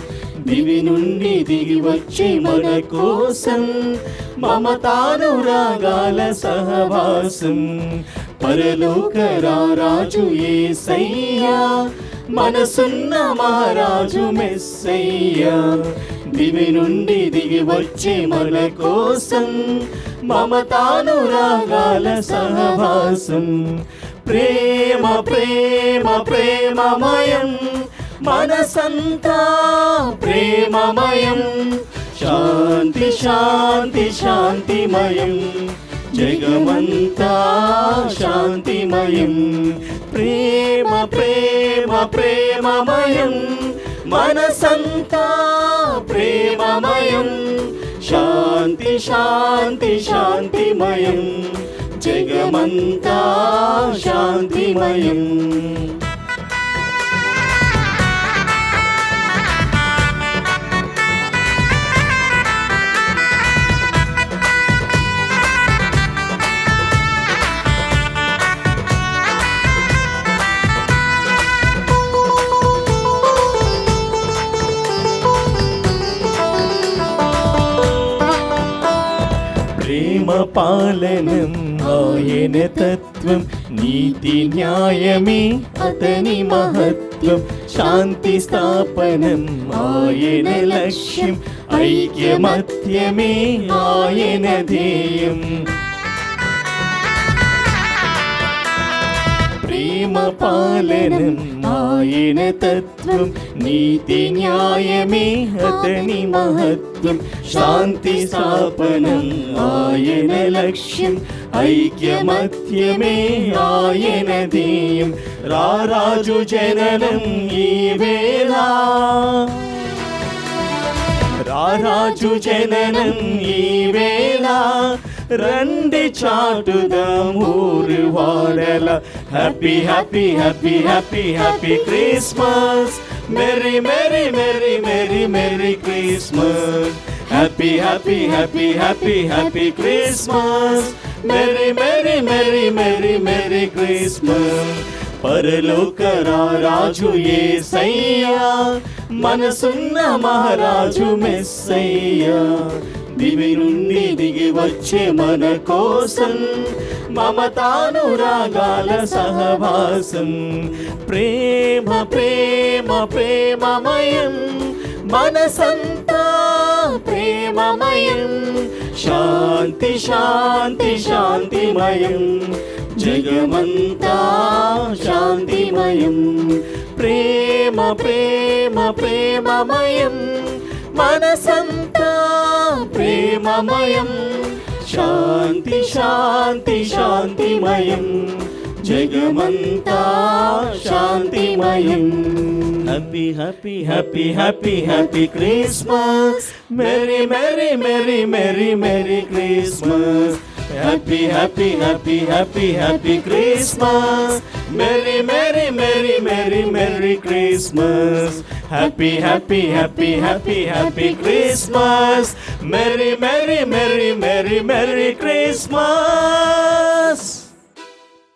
దివి నుండి దిగి వచ్చి మన కోసం మమతానురాగాల సహవాసం. పరలోక రాజు యేసయ్యా, మనసున్న మహారాజు మెస్సయ్యా, దివి నుండి దిగి వచ్చి మన కోసం మమతానురాగాల సహవాసం. ప్రేమ ప్రేమ ప్రేమమయం, మనసంతా ప్రేమమయం. శాంతి శాంతి శాంతిమయం, జగమంతా శాంతిమయం. ప్రేమ ప్రేమ ప్రేమమయం, మనసంతా ప్రేమమయం. శాంతి శాంతి శాంతిమయం, జగమంతా శాంతిమయం. ప్రేమ పాలనం ఆయన తత్వం, నీతి న్యాయమే అతని మహత్వం. శాంతి స్థాపనం ఆయన లక్ష్యం, ఐక్యమత్యమే ఆయన ధ్యేయం. ప్రేమ పాలనం ఆయన తత్వం, నీతి న్యాయమే అతని మహత్వం. శాంతి స్థాపనం ఆయన లక్ష్యం, ఐక్యమత్యమే ఆయన ధ్యేయం. రారాజు జననం ఈ వేళ, రారాజు జననం ఈ వేళ. రండి చాటుదాం ఊరు వాడల. Happy happy happy happy happy Christmas, merry merry merry merry merry Christmas. Happy happy happy happy happy Christmas, merry merry merry merry merry Christmas. పరలోక రాజు యేసయ్యా, మనసున్న మహారాజు మెస్సయ్యా, దివి నుండి దిగి వచ్చే మన కోసం మమతానురాగాల సహవాసం. ప్రేమ ప్రేమ ప్రేమమయం, మనసంతా ప్రేమమయం. శాంతి శాంతి శాంతిమయం, జగమంతా శాంతిమయం. ప్రేమ ప్రేమ ప్రేమమయం, మనసంతా ప్రేమమయం. శాంతి శాంతి శాంతిమయం, జగమంతా శాంతిమయం. Happy happy happy happy happy Christmas, merry merry merry merry merry Christmas. Happy happy happy happy happy Christmas, merry merry merry merry merry Christmas. Happy happy happy happy happy Christmas, merry merry merry merry merry Christmas.